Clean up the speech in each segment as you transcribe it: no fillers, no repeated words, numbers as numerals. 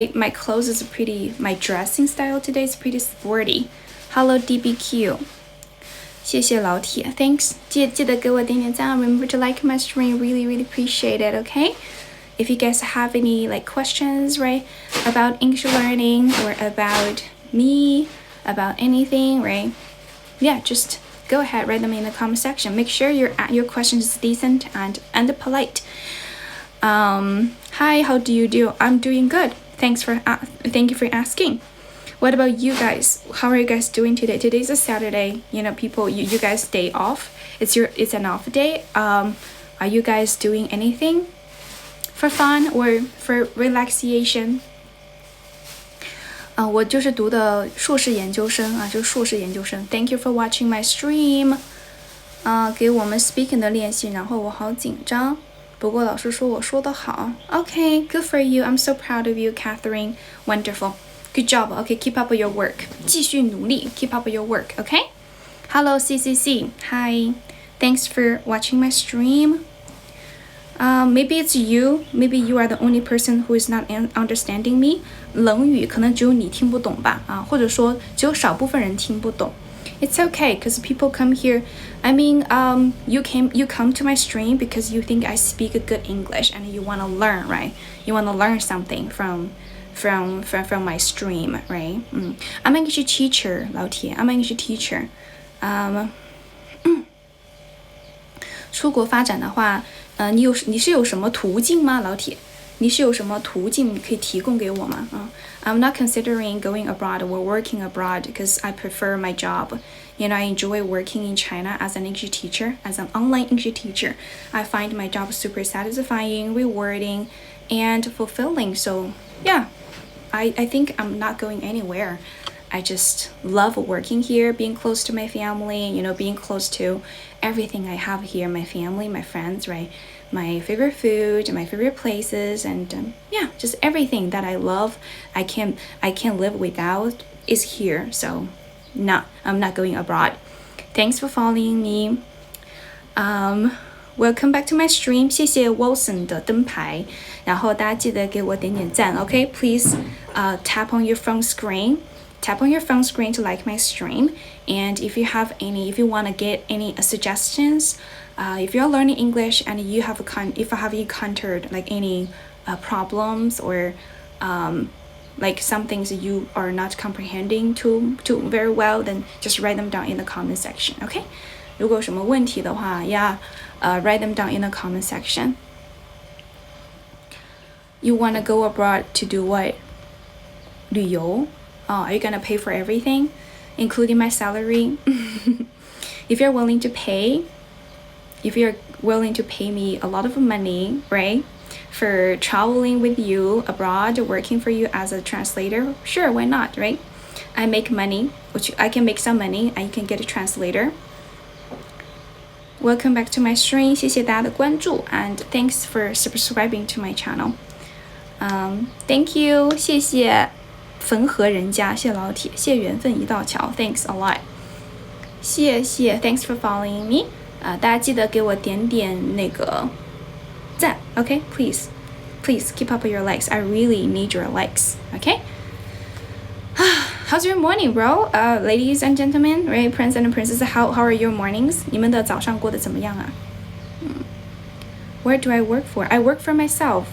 My clothes is my dressing style today is pretty sporty. Hello DBQ. 谢谢老铁 Thanks. 记得给我点点赞 Remember to like my stream. Really appreciate it, okay? If you guys have any questions, right, about English learning or about me, about anything, right? Yeah, just go ahead, write them in the comment section. Make sure your questions is decent and polite. Hi, how do you do? I'm doing good. Thank you for asking. What about you guys? How are you guys doing today? Today's a Saturday. People, you guys day off. It's an off day. Are you guys doing anything for fun or for relaxation? 我就是读的硕士研究生啊，就是硕士研究生。Thank you for watching my stream. 给我们 speaking 的练习，然后我好紧张。不过老师说我说得好 Okay, good for you. I'm so proud of you, Catherine. Wonderful. Good job. Okay, keep up your work. 继续努力 keep up your work, okay? Hello, CCC. Hi. Thanks for watching my stream. Maybe it's you. Maybe you are the only person who is not understanding me. 冷语可能只有你听不懂吧或者说只有少部分人听不懂。It's okay, because people come here. I mean, you come to my stream because you think I speak good English and you want to learn, right? You want to learn something from my stream, right? I'm an English teacher, 老铁 I'm an English teacher. 出国发展的话，你是有什么途径吗，老铁？你是有什么途径可以提供给我吗？I'm not considering going abroad or working abroad because I prefer my job. I enjoy working in China as an English teacher, as an online English teacher. I find my job super satisfying, rewarding, and fulfilling. So, yeah, I think I'm not going anywhere. I just love working here, being close to my family, being close to everything I have here, my family, my friends, right? My favorite food, my favorite places, and yeah, just everything that I love, I can't live without is here. So, I'm not going abroad. Thanks for following me. Welcome back to my stream. 谢谢 Wilson 的灯牌，然后大家记得给我点点赞 Okay, please tap on your phone screen. Tap on your phone screen to like my stream. And if you want to get any suggestions, if you're learning English and if I have encountered like any problems or like some things that you are not comprehending too very well, then just write them down in the comment section. Okay? 如果有什么问题的话 write them down in the comment section. You want to go abroad to do what? 旅游 are you gonna pay for everything, including my salary? If you're willing to pay me a lot of money, right, for traveling with you abroad, working for you as a translator, sure, why not, right? I make money, I can make some money, and you can get a translator. Welcome back to my stream. 谢谢大家的关注 and thanks for subscribing to my channel. Thank you. 谢谢汾河人家，谢老铁，谢缘分一道桥 Thanks a lot. 谢谢 Thanks for following me. 大家记得给我点点那个赞 Okay, please keep up your likes. I really need your likes. Okay. How's your morning, bro? Ladies and gentlemen, right? Prince and princess, how are your mornings? 你们的早上过得怎么样啊？Where do I work for? I work for myself.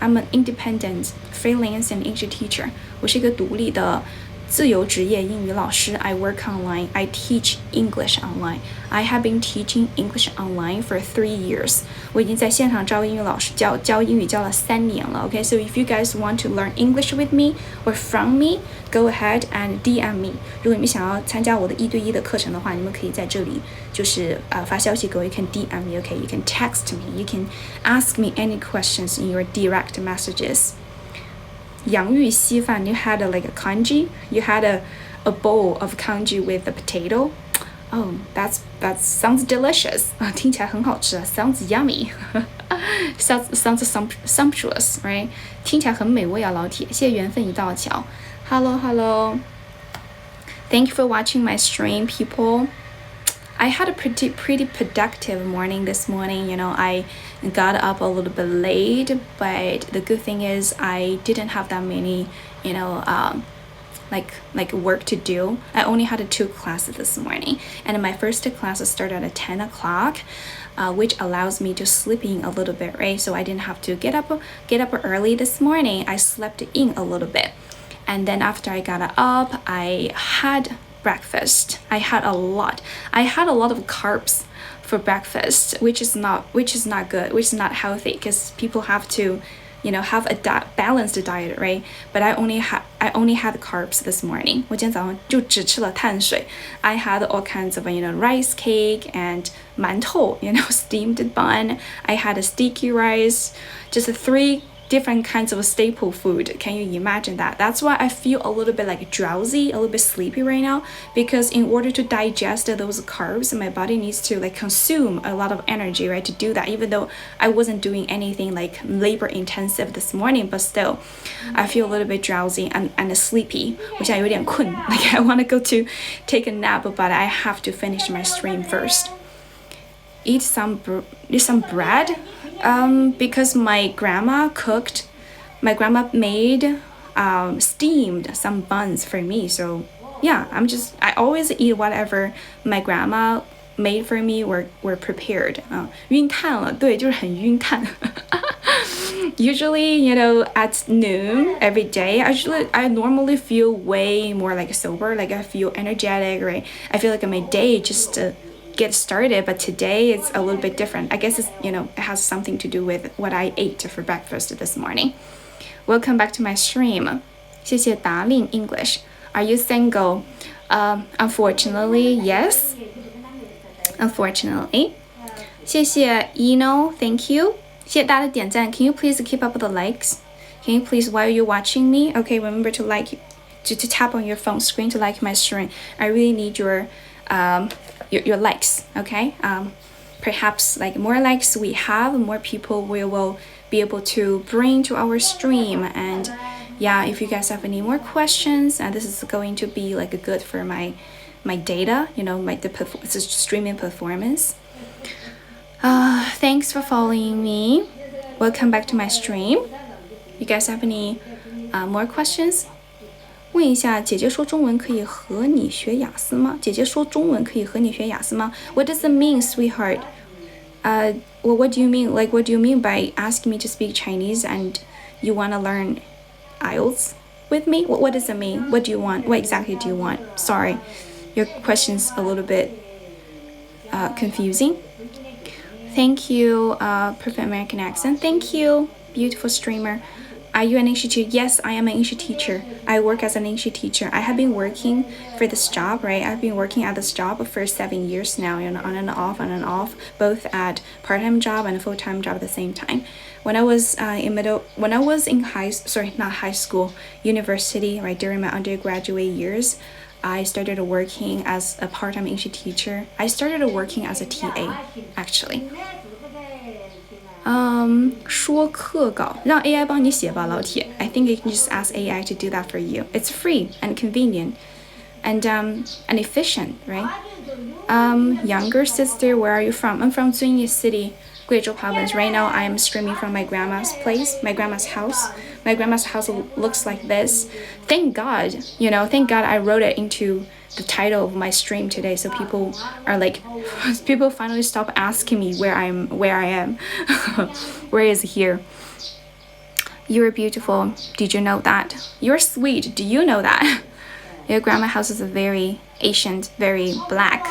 I'm an independent freelance and English teacher. 我是一个独立的自由职业英语老师 I work online. I teach English online. I have been teaching English online for 3 years. 我已经在线上教英语老师教英语教了3年了 Okay, so if you guys want to learn English with me or from me, go ahead and DM me. 如果你们想要参加我的1对1的课程的话，你们可以在这里就是发消息给我 You can DM me, okay? You can text me. You can ask me any questions in your direct messages. 洋芋稀饭 You had like a congee? You had a bowl of congee with a potato? Oh, that sounds delicious. 听起来很好吃 Sounds yummy. sounds sumptuous, right? 听起来很美味啊，老铁。谢谢缘分一道桥。Hello. Thank you for watching my stream, people. I had a pretty productive morning this morning. I got up a little bit late, but the good thing is I didn't have that many, like work to do. I only had 2 classes this morning, and my first class started at 10 o'clock, which allows me to sleep in a little bit, right? So I didn't have to get up early this morning. I slept in a little bit, and then after I got up, I had breakfast. I had a lot of carbs for breakfast, which is not good, which is not healthy, because people have to have a balanced diet, right? But I only had carbs this morning. 我今天早上就只吃了碳水. I had all kinds of rice cake and 馒头, steamed bun. I had a sticky rice, just 3 different kinds of staple food. Can you imagine that? That's why I feel a little bit like drowsy, a little bit sleepy right now, because in order to digest those carbs, my body needs to consume a lot of energy, right, to do that, even though I wasn't doing anything like labor intensive this morning, but still I feel a little bit drowsy and sleepy, which I 有点困. Like I want to go to take a nap, but I have to finish my stream first. Eat some bread. Because my grandma made steamed some buns for me. So yeah, I always eat whatever my grandma made for me or were prepared. 晕碳了，对，就是很晕碳。Usually, at noon every day, I normally feel way more like sober, like I feel energetic, right? I feel like my day just get started, but today it's a little bit different. I guess it's, it has something to do with what I ate for breakfast this morning. Welcome back to my stream. 谢谢达令 English. Are you single? Unfortunately, yes. Unfortunately. 谢谢 Eno, thank you. 谢谢大家的点赞. Can you please keep up with the likes? Can you please, while you're watching me, okay, remember to to tap on your phone screen to like my stream. I really need your likes, okay? Perhaps more likes we have, more people we will be able to bring to our stream. And yeah, if you guys have any more questions, this is going to be good for my data, the streaming performance. Thanks for following me. Welcome back to my stream. You guys have any more questions? 问一下，姐姐说中文可以和你学雅思吗？姐姐说中文可以和你学雅思吗？ What does it mean, sweetheart? Well, what do you mean? What do you mean by asking me to speak Chinese and you want to learn IELTS with me? What does it mean? What do you want? What exactly do you want? Sorry, your question's a little bit confusing. Thank you, perfect American accent. Thank you, beautiful streamer. Are you an English teacher? Yes, I am an English teacher. I work as an English teacher. I have been working for this job, right? I've been working at this job for 7 years now, on and off, both at part-time job and a full-time job at the same time. When I was in university, right, during my undergraduate years, I started working as a part-time English teacher. I started working as a TA, actually. 说课稿让 AI 帮你写吧，老铁. I think you can just ask AI to do that for you. It's free and convenient and efficient, right? Younger sister, where are you from? I'm from Zunyi City, Guizhou Province. Right now, I am streaming from my grandma's place, my grandma's house. My grandma's house looks like this. Thank God, thank God I wrote it into the title of my stream today, so people finally stop asking me where I am. Where is here? You're beautiful. Did you know that? You're sweet. Do you know that? Your grandma's house is very ancient, very black.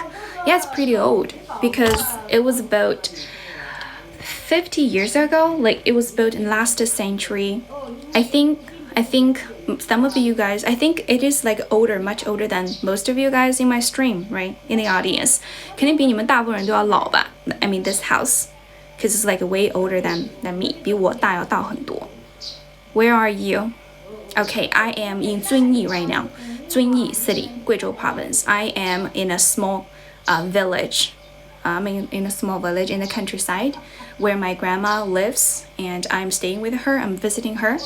Yeah, it's pretty old because it was about 50 years ago. It was built in last century. I think some of you guys, I think it is older, much older than most of you guys in my stream, right? In the audience. 肯定比你们大部分人都要老吧? I mean this house, because it's way older than me. 比我大要大很多. Where are you? Okay, I am in Zunyi right now. Zunyi City, Guizhou Province. I am in a small village. I'm in a small village in the countryside where my grandma lives, and I'm staying with her. I'm visiting her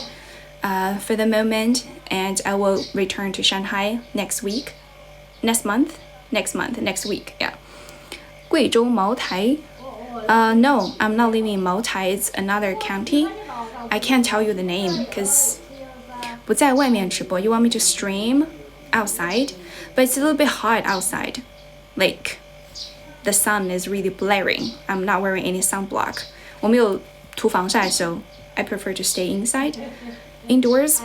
for the moment, and I will return to Shanghai next week. Next week, yeah. 贵州茅台 No, I'm not living in Maotai. It's another county. I can't tell you the name because 不在外面直播 You want me to stream outside? But it's a little bit hot outside. Like, the sun is really blaring. I'm not wearing any sunblock. 我没有涂防晒 so I prefer to stay inside. Indoors?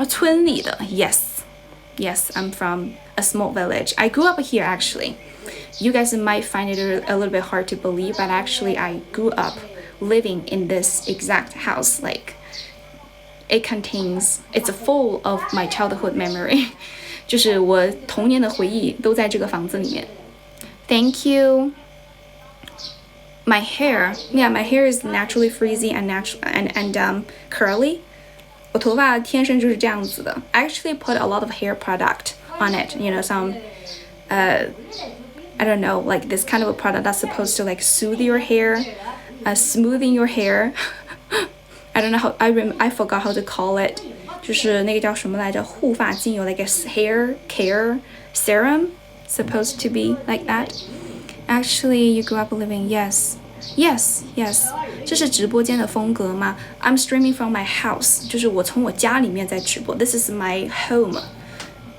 村里的 Yes, I'm from a small village. I grew up here actually. You guys might find it a little bit hard to believe, but actually I grew up living in this exact house. Like, it's full of my childhood memory. 就是我童年的回忆都在这个房子里面。Thank you. My hair is naturally frizzy and curly. 我头发天生就是这样子的。I actually put a lot of hair product on it. You know, some I don't know, like this kind of a product that's supposed to like soothe your hair, smoothing your hair. I don't know how I forgot how to call it. 就是那个叫什么来着？护发精油 like a hair care serum, supposed to be like that. Actually, you grew up living, yes. 这是直播间的风格吗？ I'm streaming from my house. 就是我从我家里面在直播。This is my home.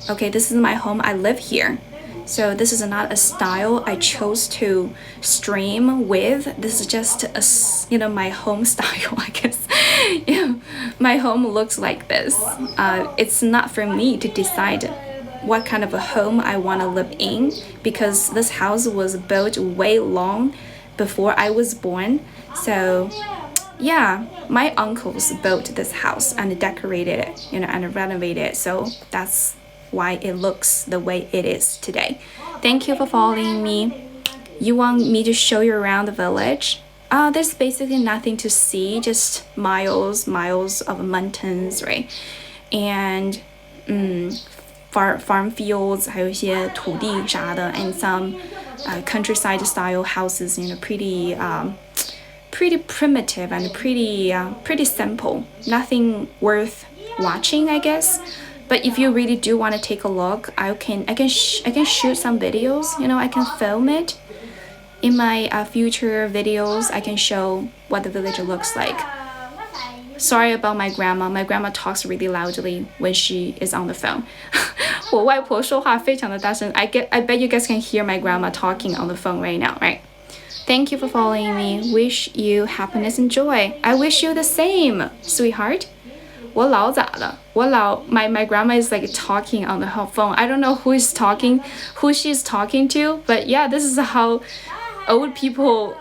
Okay, this is my home. I live here. So this is not a style I chose to stream with. This is just my home style, I guess. My home looks like this. It's not for me to decide what kind of a home I want to live in because this house was built way long before I was born. So yeah, my uncles built this house and decorated it, and renovated it. So that's why it looks the way it is today. Thank you for following me. You want me to show you around the village? There's basically nothing to see, just miles of mountains, right? And farm fields, 还有一些土地啥的 and some countryside style houses, pretty primitive and pretty simple. Nothing worth watching, I guess. But if you really do want to take a look, I can shoot some videos. I can film it. In my future videos, I can show what the village looks like. Sorry about my grandma. My grandma talks really loudly when she is on the phone. 我外婆说话非常的大声. I bet you guys can hear my grandma talking on the phone right now, right? Thank you for following me. Wish you happiness and joy. I wish you the same, sweetheart. 我老咋了？我老 my grandma is like talking on the phone. I don't know who she's talking to, but yeah, this is how old people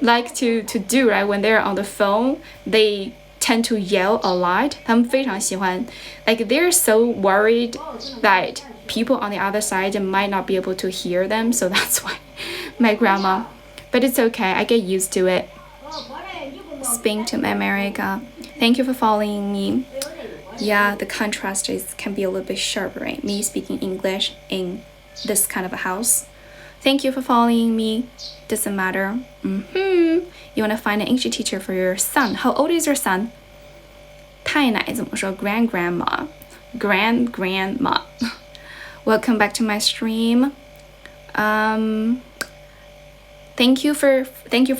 like to do, right? When they're on the phone, they tend to yell a lot. 他们非常喜欢 like they're so worried that people on the other side might not be able to hear them, so that's why my grandma. But it's okay, I get used to it. Spain to America. Thank you for following me. Yeah, the contrast can be a little bit sharp, right? Me speaking English in this kind of a house. Thank you for following me. Doesn't matter. You want to find an English teacher for your son. How old is your son? 太奶怎么说 grandgrandma. Grandgrandma. Welcome back to my stream. Thank you for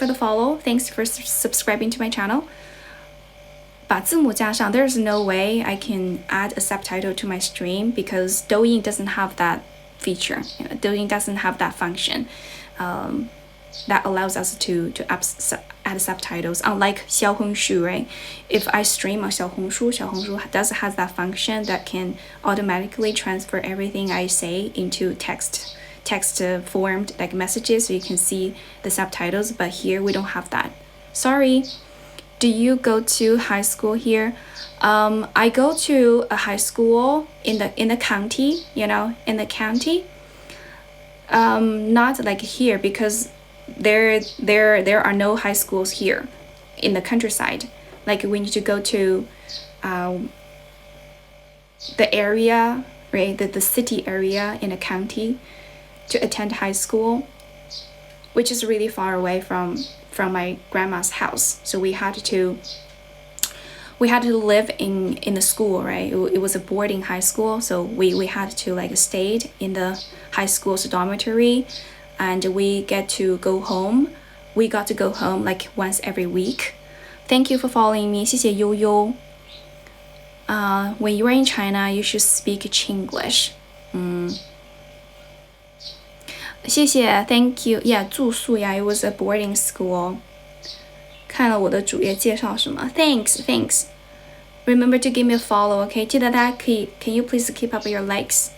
the follow. Thanks for subscribing to my channel. 把字幕加上 There's no way I can add a subtitle to my stream because Douyin doesn't have that feature. Douyin doesn't have that function that allows us to add subtitles. Unlike 小红书, right? If I stream on 小红书 has that function that can automatically transfer everything I say into text formed like messages so you can see the subtitles, but here we don't have that. Sorry. Do you go to high school here? I go to a high school in the county, in the county. Not like here because there are no high schools here in the countryside. Like we need to go to the area, right? The city area in a county to attend high school, which is really far away from my grandma's house. So we had to live in the school, right? It was a boarding high school, so we had to like stay in the high school's dormitory and we got to go home like once every week. Thank you for following me. 谢谢悠悠。When you are in China, you should speak Chinglish. 谢谢 Thank you. Yeah, 住宿 Yeah, it was a boarding school. 看了我的主页介绍什么 Thanks. Remember to give me a follow, okay? 记得大家可以 Can you please keep up your likes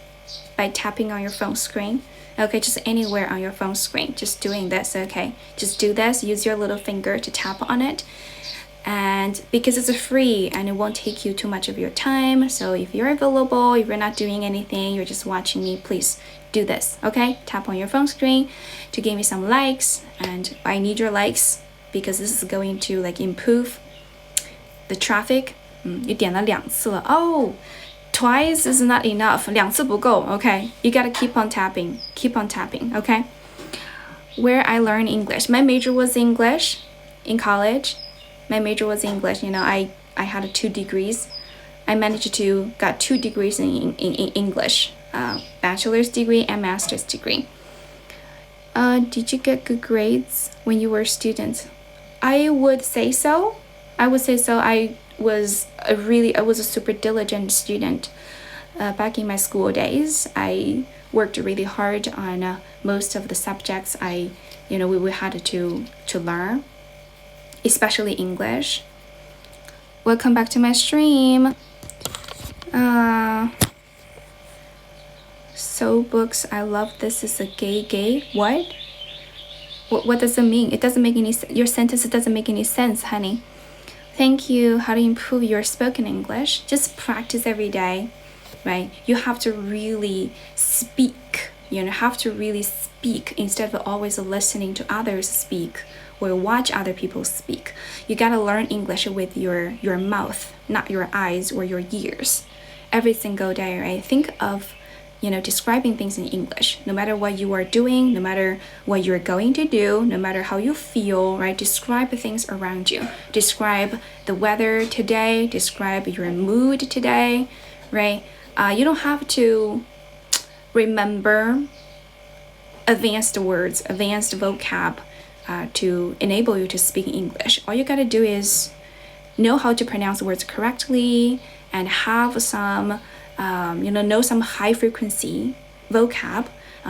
by tapping on your phone screen? Okay, just anywhere on your phone screen. Just doing this, okay? Just do this. Use your little finger to tap on it. And because it's free and it won't take you too much of your time, so if you're available, if you're not doing anything, you're just watching me, please do this, okay? Tap on your phone screen to give me some likes, and I need your likes because this is going to like improve the traffic. 你点了2次了 Oh, twice is not enough. 2次不够 Okay, you gotta keep on tapping, okay? Where I learned English. My major was English in college. My major was English. You know, I had 2 degrees. I managed to got 2 degrees in English, bachelor's degree and master's degree. Did you get good grades when you were a student? I would say so. I was a super diligent student. Back in my school days, I worked really hard on most of the subjects we had to learn. Especially English. Welcome back to my stream. So books, I love this is a gay. What does it mean? It doesn't make any sense. Your sentence doesn't make any sense, honey. Thank you. How to improve your spoken English? Just practice every day, right? You have to really speak. Instead of always listening to others speak or watch other people speak. You gotta learn English with your mouth, not your eyes or your ears. Every single day, right? Think of, describing things in English. No matter what you are doing, no matter what you're going to do, no matter how you feel, right? Describe things around you. Describe the weather today, describe your mood today, right? You don't have to remember advanced words, advanced vocab, to enable you to speak English. All you gotta do is know how to pronounce words correctly and have some, know some high frequency vocab.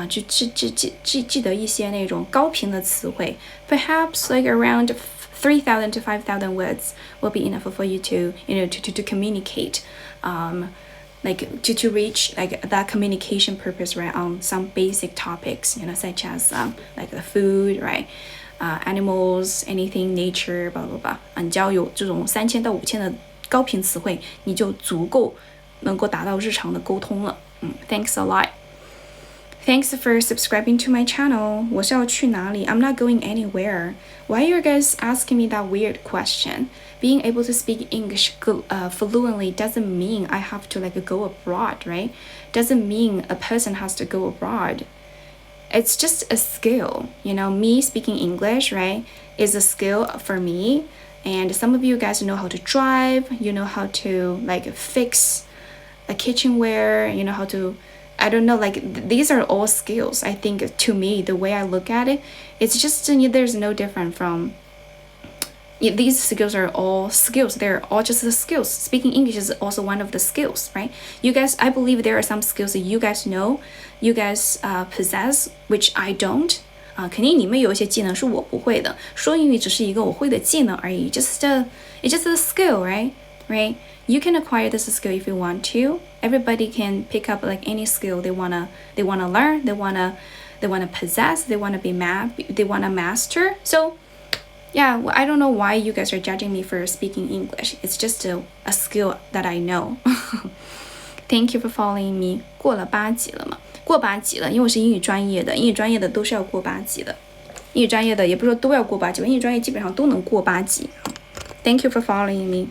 记得一些那种高频的词汇. Perhaps like around 3,000 to 5,000 words will be enough for you to, to communicate. Like to reach like that communication purpose, right? On some basic topics, such as like the food, right? Animals, anything, nature, blah blah blah. 你只要有这种3000到5000的高频词汇，你就足够能够达到日常的沟通了。Thanks a lot. Thanks for subscribing to my channel. 我是要去哪里? I'm not going anywhere. Why are you guys asking me that weird question? Being able to speak English fluently doesn't mean I have to like go abroad, right? Doesn't mean a person has to go abroad. It's just a skill. Me speaking English, right, is a skill for me. And some of you guys know how to drive, you know how to like fix a kitchenware, you know how to, I don't know, like these are all skills. I think to me, the way I look at it, it's just, there's no different from, these skills are all skills. They're all just the skills. Speaking English is also one of the skills, right? You guys, I believe there are some skills that you guys know, you guys possess, which I don't. 肯定你们有一些技能是我不会的，说英语只是一个我会的技能而已。It's just a skill, right? You can acquire this skill if you want to. Everybody can pick up like any skill they wanna learn, they wanna possess, they wanna master. So yeah, I don't know why you guys are judging me for speaking English. It's just a skill that I know. Thank you for following me. 过了8级了嘛？过8级了，因为我是英语专业的，英语专业的都是要过8级的。英语专业的也不是说都要过8级，英语专业基本上都能过8级。Thank you for following me.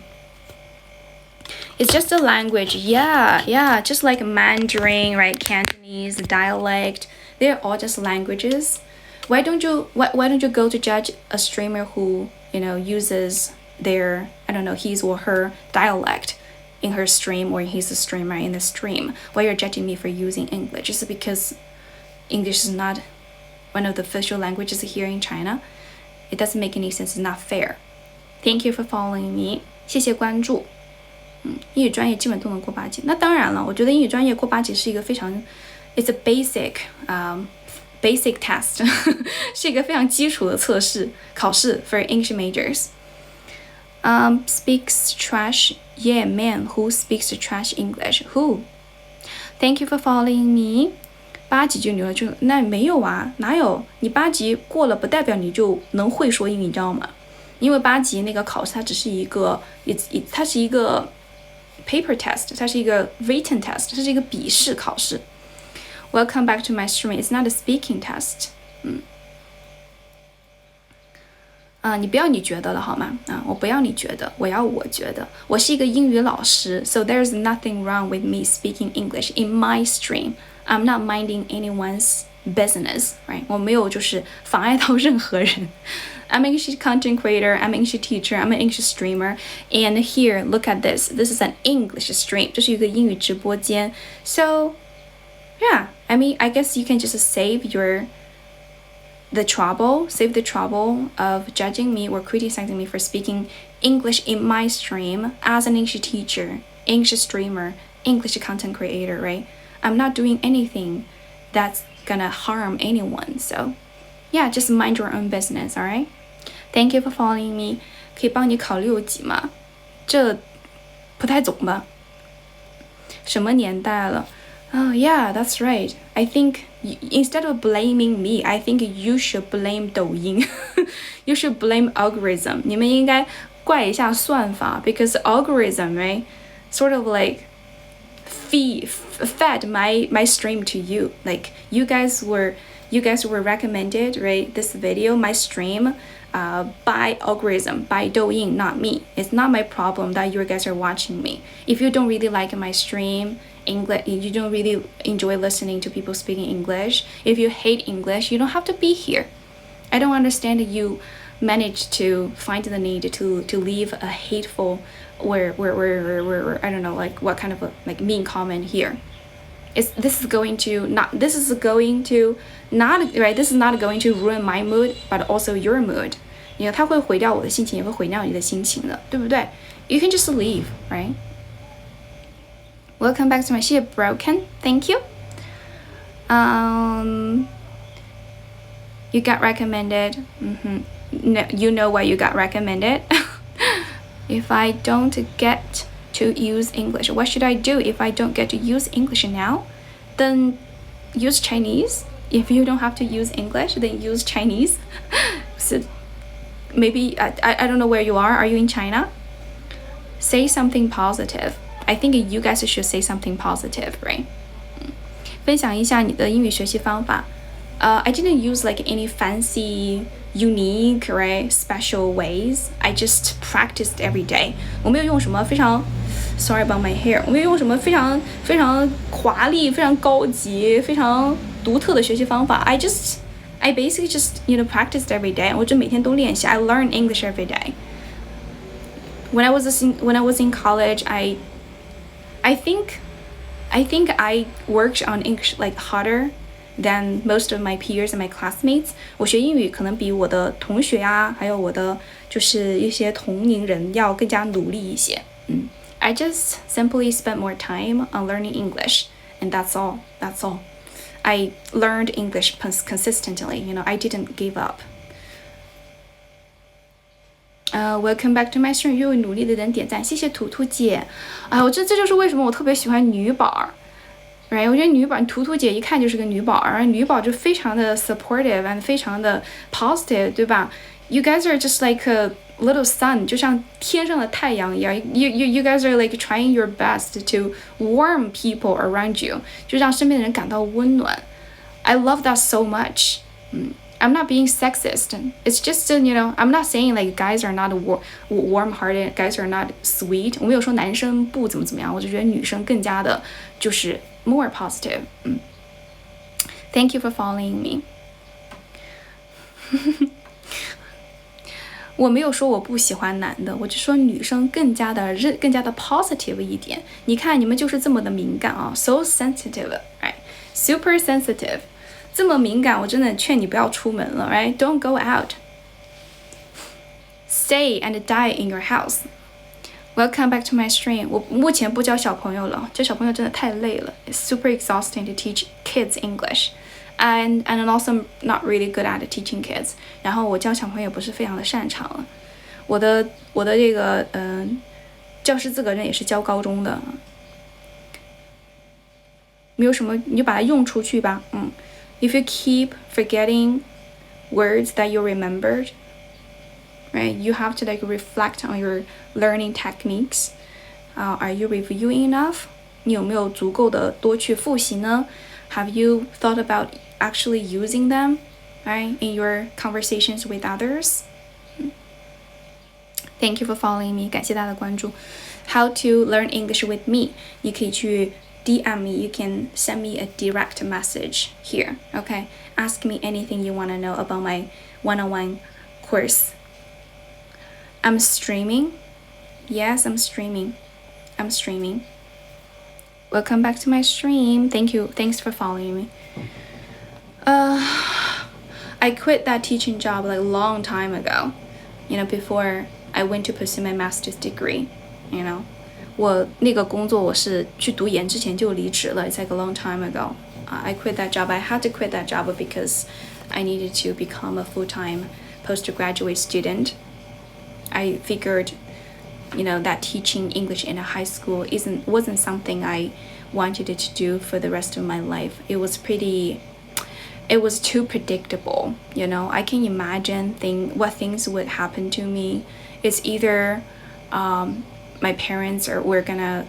It's just a language, yeah, just like Mandarin, right? Cantonese, dialect, they're all just languages. Why don't you go to judge a streamer who, uses their, I don't know, his or her dialect in her stream, or he's a streamer in the stream? Why you're judging me for using English? Just because English is not one of the official languages here in China. It doesn't make any sense. It's not fair. Thank you for following me. 谢谢关注。英语专业基本都能过8级。那当然了，我觉得英语专业过8级是一个非常 ，it's a basic test 是一个非常基础的考试 for English majors. Speaks trash. Yeah, man, who speaks trash English? Who? Thank you for following me. 8级就牛了，就那没有啊，哪有？你8级过了不代表你就能会说英语，你知道吗？因为8级那个考试它只是一个，它是一个 paper test， 它是一个 written test， 它是一个笔试考试。Welcome back to my stream. It's not a speaking test. 你不要你觉得了好吗？我不要你觉得，我要我觉得。我是一个英语老师 ，so there's nothing wrong with me speaking English in my stream. I'm not minding anyone's business, right? 我没有就是妨碍到任何人。I'm an English content creator. I'm an English teacher. I'm an English streamer. And here, look at this. This is an English stream. 这是一个英语直播间。So, yeah. I mean, I guess you can just save the trouble of judging me or criticizing me for speaking English in my stream as an English teacher, English streamer, English content creator, right? I'm not doing anything that's gonna harm anyone. So, yeah, just mind your own business, alright? Thank you for following me. 可以帮你考6级吗？这不太懂吧？什么年代了？ Oh, yeah, that's right. I think instead of blaming me, I think you should blame 抖音。You should blame algorithm. 你们应该怪一下算法 because algorithm, right? Sort of like fed my stream to you. Like you guys were recommended, right? This video, my stream, by algorithm, by Douyin, not me. It's not my problem that you guys are watching me. If you don't really like my stream, English, you don't really enjoy listening to people speaking English. If you hate English, you don't have to be here. I don't understand that you managed to find the need to leave a hateful or I don't know, like what kind of a, like mean comment here. This is not going to ruin my mood, but also your mood. 你看，它会毁掉我的心情，也会毁掉你的心情的，对不对？ You can just leave, right? Welcome back to my 谢谢 Broken, thank you. You got recommended. No, you know why you got recommended. If I don't get to use English, what should I do if I don't get to use English now? Then use Chinese. If you don't have to use English, then use Chinese. So maybe I don't know where you are. Are you in China? Say something positive. I think you guys should say something positive, right? 分享一下你的英语学习方法。I didn't use like any fancy, unique, right, special ways. I just practiced every day. 我没有用什么非常 Sorry about my hair. 我没有用什么非常华丽、非常高级、非常独特的学习方法。I basically just practiced every day. 我就每天都练习。I learn English every day. When I was in college, I think I worked on English like harder than most of my peers and my classmates. 我学英语可能比我的同学啊，还有我的就是一些同龄人要更加努力一些。I just simply spent more time on learning English, and that's all. I learned English consistently. I didn't give up. Welcome back to my stream. 又有努力的人点赞，谢谢图图姐。这就是为什么我特别喜欢女宝，right？ 我觉得女宝图图姐一看就是个女宝，而女宝就非常的 supportive and 非常的 positive， 对吧 ？You guys are just like a little sun， 就像天上的太阳一样。You guys are like trying your best to warm people around you， 就让身边的人感到温暖。I love that so much. I'm not being sexist. It's just, I'm not saying like guys are not warm-hearted, guys are not sweet. 我没有说男生不怎么样，我就觉得女生更加的就是 more positive. Thank you for following me. 我没有说我不喜欢男的，我就说女生更加的 positive 一点。你看你们就是这么的敏感啊 ，so sensitive, right? Super sensitive. 这么敏感，我真的劝你不要出门了 ，right? Don't go out. Stay and die in your house. Welcome back to my stream. 我目前不教小朋友了，教小朋友真的太累了。It's super exhausting to teach kids English. And I'm also not really good at teaching kids. 然后我教小朋友不是非常的擅长了。我的这个教师资格证也是教高中的。没有什么，你就把它用出去吧。If you keep forgetting words that you remembered, right? You have to like reflect on your learning techniques. Are you reviewing enough? 你有没有足够的多去复习呢？ Have you thought about actually using them, right, in your conversations with others? Thank you for following me. 感谢大家的关注。How to learn English with me? 你可以去DM me. You can send me a direct message here. Okay, ask me anything you want to know about my one-on-one course. I'm streaming. Yes, I'm streaming. Welcome back to my stream. Thank you. Thanks for following me. I quit that teaching job like a long time ago. Before I went to pursue my master's degree. 我那个工作我是去读研之前就离职了。It's like a long time ago. I quit that job. I had to quit that job because I needed to become a full-time postgraduate student. I figured, that teaching English in a high school wasn't something I wanted to do for the rest of my life. It was too predictable. I can imagine what things would happen to me. It's either my parents we're gonna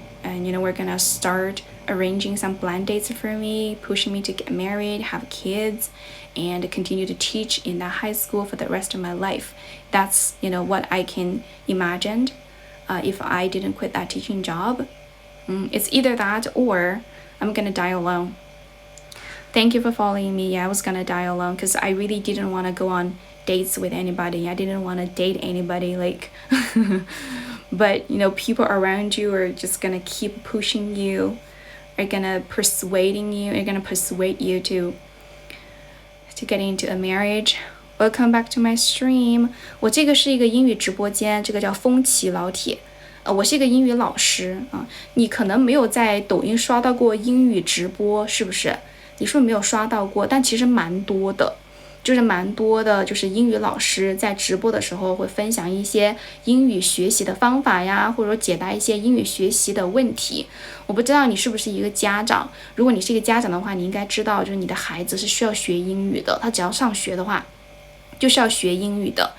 start arranging some blind dates for me, pushing me to get married, have kids, and continue to teach in that high school for the rest of my life. That's what I can imagine if I didn't quit that teaching job. It's either that or I'm gonna die alone. Thank you for following me. Yeah, I was gonna die alone because I really didn't want to go on dates with anybody. I didn't want to date anybody, like but people around you are just gonna keep pushing you, are gonna persuade you to get into a marriage. Welcome back to my stream. 我这个是一个英语直播间，这个叫风奇老铁。我是一个英语老师啊，你可能没有在抖音刷到过英语直播，是不是？你是不是没有刷到过？但其实蛮多的，就是英语老师在直播的时候会分享一些英语学习的方法呀，或者说解答一些英语学习的问题。我不知道你是不是一个家长，如果你是一个家长的话，你应该知道，就是你的孩子是需要学英语的，他只要上学的话，就是要学英语的。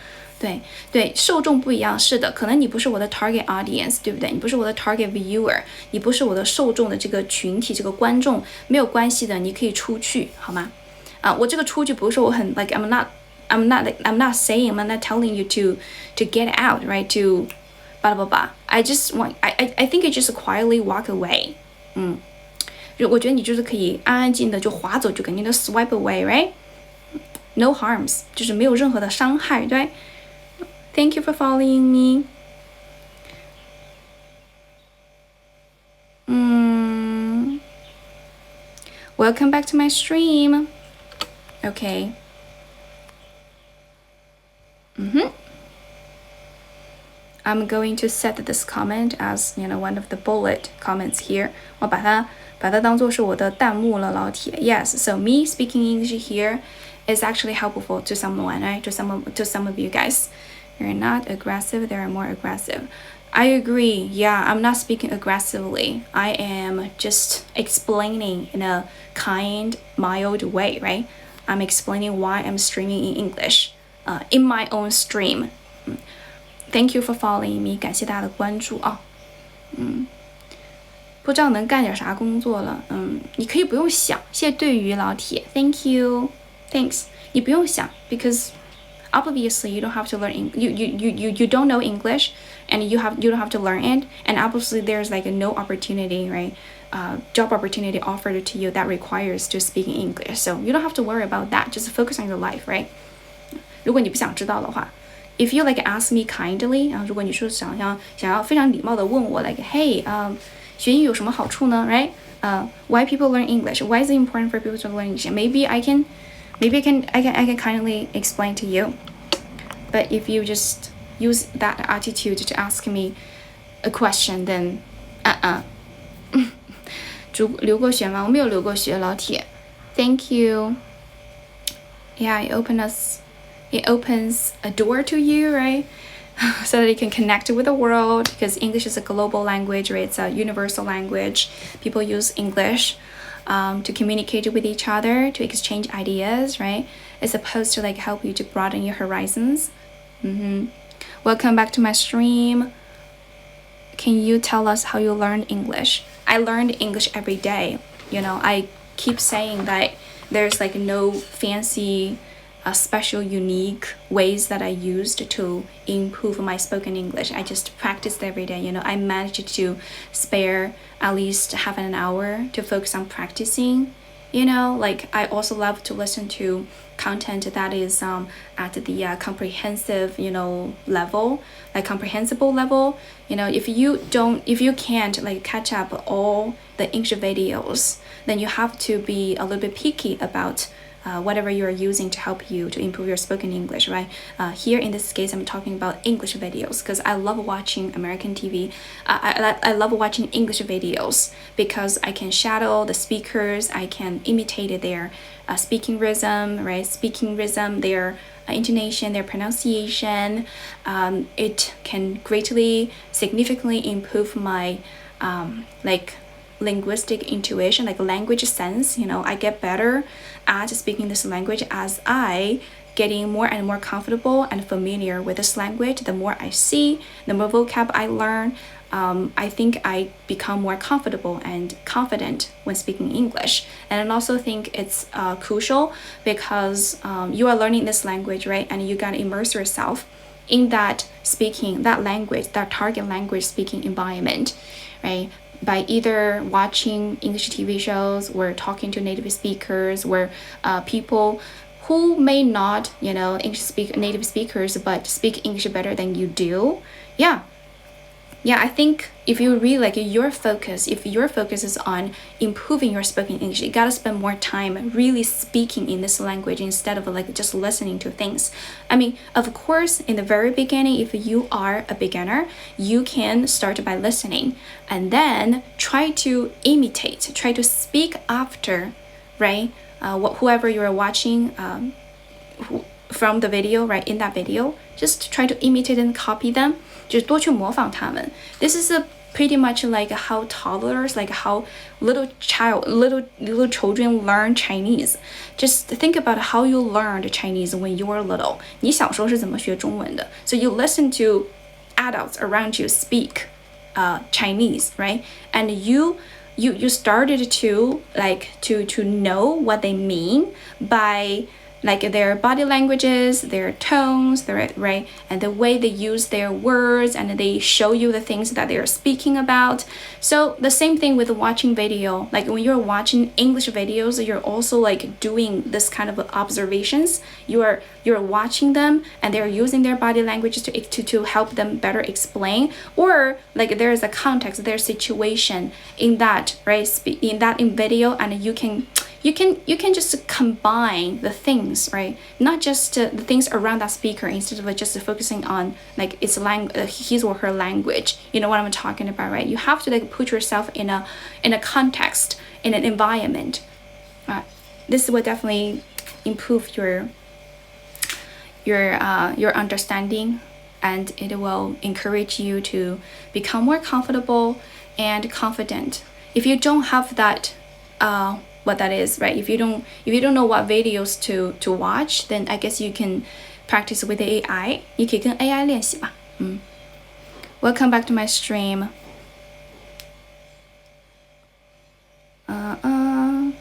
对，受众不一样，是的，可能你不是我的 target audience， 对不对？你不是我的 target viewer， 你不是我的受众的这个群体，这个观众，没有关系的，你可以出去，好吗？我这个出去不是说我很 like I'm not saying I'm not telling you to get out, right? To blah blah blah. I think you just quietly walk away. 我觉得你就是可以安安静静的就划走，就肯定的 swipe away, right? No harms， 就是没有任何的伤害，对。Thank you for following me. Welcome back to my stream. Okay. I'm going to set this comment as one of the bullet comments here. 我把它当作是我的弹幕了，老铁。Yes, so me speaking English here is actually helpful to someone, right? To some of you guys. You're not aggressive, they are more aggressive. I agree. Yeah, I'm not speaking aggressively. I am just explaining in a kind, mild way, right? I'm explaining why I'm streaming in English, in my own stream. Thank you for following me. 感谢大家的关注啊。不知道能干点啥工作了。你可以不用想。谢谢对鱼老铁 ，Thank you, thanks. 你不用想 because obviously you don't have to learn you don't know English and you don't have to learn it, and obviously there's like no opportunity, right? Job opportunity offered to you that requires to speak in English, so you don't have to worry about that. Just focus on your life, right? 如果你不想知道的话 if you like ask me kindly, 如果你说想要非常礼貌的问我 like hey 学英语有什么好处呢 ？Right? Why people learn English? Why is it important for people to learn English? Maybe I can kindly explain to you. But if you just use that attitude to ask me a question, then 留过学吗？我没有留过学，老铁。Thank you. Yeah, it opens a door to you, right? So that you can connect with the world, because English is a global language, right? It's a universal language. People use English to communicate with each other, to exchange ideas, right? It's supposed to like help you to broaden your horizons. Welcome back to my stream. Can you tell us how you learned English? I learned English every day. You know, I keep saying that there's like no fancy special unique ways that I used to improve my spoken English. I just practiced every day. You know, I managed to spare at least half an hour to focus on practicing. You know, like I also love to listen to content that is at the comprehensive, you know, level, like comprehensible level. You know, if you can't like catch up all the English videos, then you have to be a little bit picky about whatever you are using to help you to improve your spoken English, right? Here in this case, I'm talking about English videos because I love watching American TV. I love watching English videos because I can shadow the speakers. I can imitate their speaking rhythm, right? Speaking rhythm, their intonation, their pronunciation. It can greatly, significantly improve my like linguistic intuition, like language sense. You know, I get better at speaking this language as I getting more and more comfortable and familiar with this language. The more I see, the more vocab I learn, I think I become more comfortable and confident when speaking English. And I also think it's crucial because you are learning this language, right? And you gotta immerse yourself in that speaking, that language, that target language speaking environment, right? By either watching English TV shows or talking to native speakers or people who may not, you know, native speakers, but speak English better than you do. Yeah, I think if you really like if your focus is on improving your spoken English, you gotta spend more time really speaking in this language instead of like just listening to things. I mean, of course, in the very beginning, if you are a beginner, you can start by listening and then try to imitate, try to speak after, right? Whoever you are watching from the video, right? In that video, just try to imitate and copy them. 就是多去模仿他们。This is pretty much like how toddlers, like how little children learn Chinese. Just think about how you learned Chinese when you were little. 你小时候是怎么学中文的？ So you listen to adults around you speak Chinese, right? And you started to like to know what they mean by like their body languages, their tones, right, and the way they use their words, and they show you the things that they are speaking about. So the same thing with watching video. Like when you're watching English videos, you're also like doing this kind of observations. You're watching them, and they're using their body language to help them better explain, or like there is a context, there's situation in that, right? In video, and you can just combine the things, right? Not just the things around that speaker instead of just focusing on like its his or her language. You know what I'm talking about, right? You have to like put yourself in a context, in an environment. This will definitely improve your understanding, and it will encourage you to become more comfortable and confident. If you don't have that, what that is, right? If you don't know what videos to watch, then I guess you can practice with the AI. 你可以跟 AI 练习吧。Welcome back to my stream. Mm.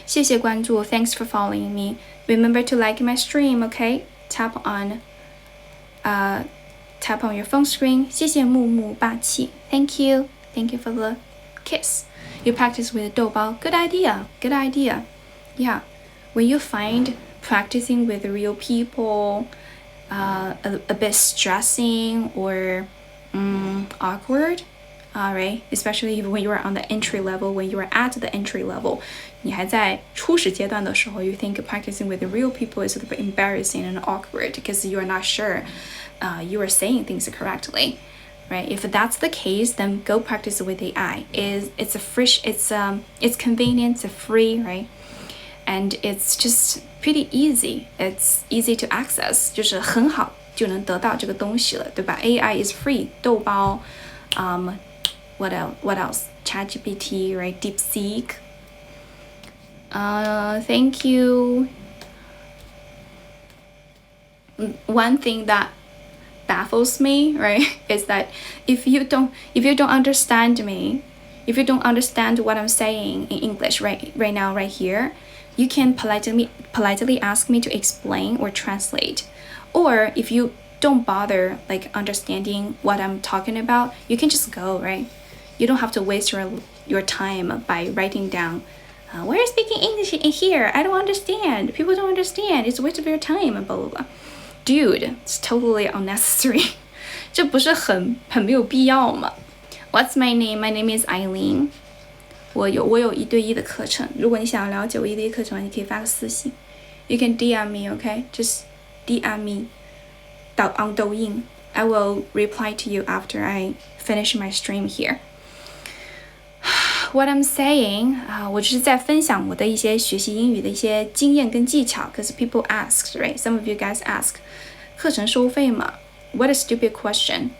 谢谢关注. Thanks for following me. Remember to like my stream, okay? Tap on your phone screen. 谢谢木木霸气. Thank you for the kiss. You practice with 豆包. Good idea. Yeah. When you find practicing with real people a bit stressing or awkward, right? Especially when you are on the entry level, when you are at the entry level, 你还在初始阶段的时候 you think practicing with the real people is a little bit embarrassing and awkward because you are not sure you are saying things correctly, right? If that's the case, then go practice with AI. It's a fresh, it's convenient, it's free, right? And it's just pretty easy. It's easy to access. 就是很好就能得到这个东西了，对吧？ AI is free. 豆包，what else? ChatGPT, right? DeepSeek. Thank you. One thing that baffles me, right, is that if you don't understand me, if you don't understand what I'm saying in English right now, right here, you can politely ask me to explain or translate. Or if you don't bother like understanding what I'm talking about, you can just go, right? You don't have to waste your time by writing down, why are you speaking English in here? I don't understand. People don't understand. It's a waste of your time, blah, blah, blah. Dude, it's totally unnecessary. 这不是很没有必要吗？ What's my name? My name is Aileen. 我有1对1的课程，如果你想要了解我1对1课程，你可以发个私信。You can DM me, okay? Just DM me on 抖音。I will reply to you after I finish my stream here. What I'm saying, 我只是在分享我的一些学习英语的一些经验跟技巧。Because people ask, right? Some of you guys ask, 课程收费吗？ What a stupid question.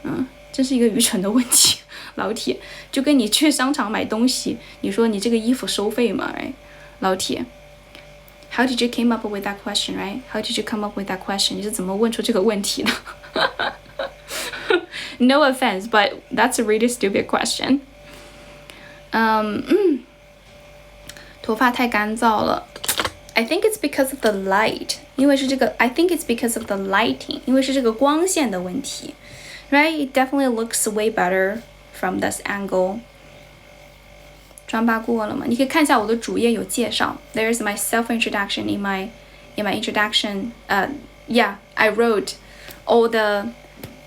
真是一个愚蠢的问题。老铁，就跟你去商场买东西，你说你这个衣服收费吗？哎，老铁 ，How did you came up with that question, right? How did you come up with that question? 你是怎么问出这个问题的？No offense, but that's a really stupid question. 头发太干燥了。I think it's because of the light. 因为是这个 I think it's because of the lighting. 因为是这个光线的问题。Right? It definitely looks way better from this angle. 专八过了吗？你可以看一下我的主页有介绍。There's my self-introduction in my introduction. Yeah, I wrote all the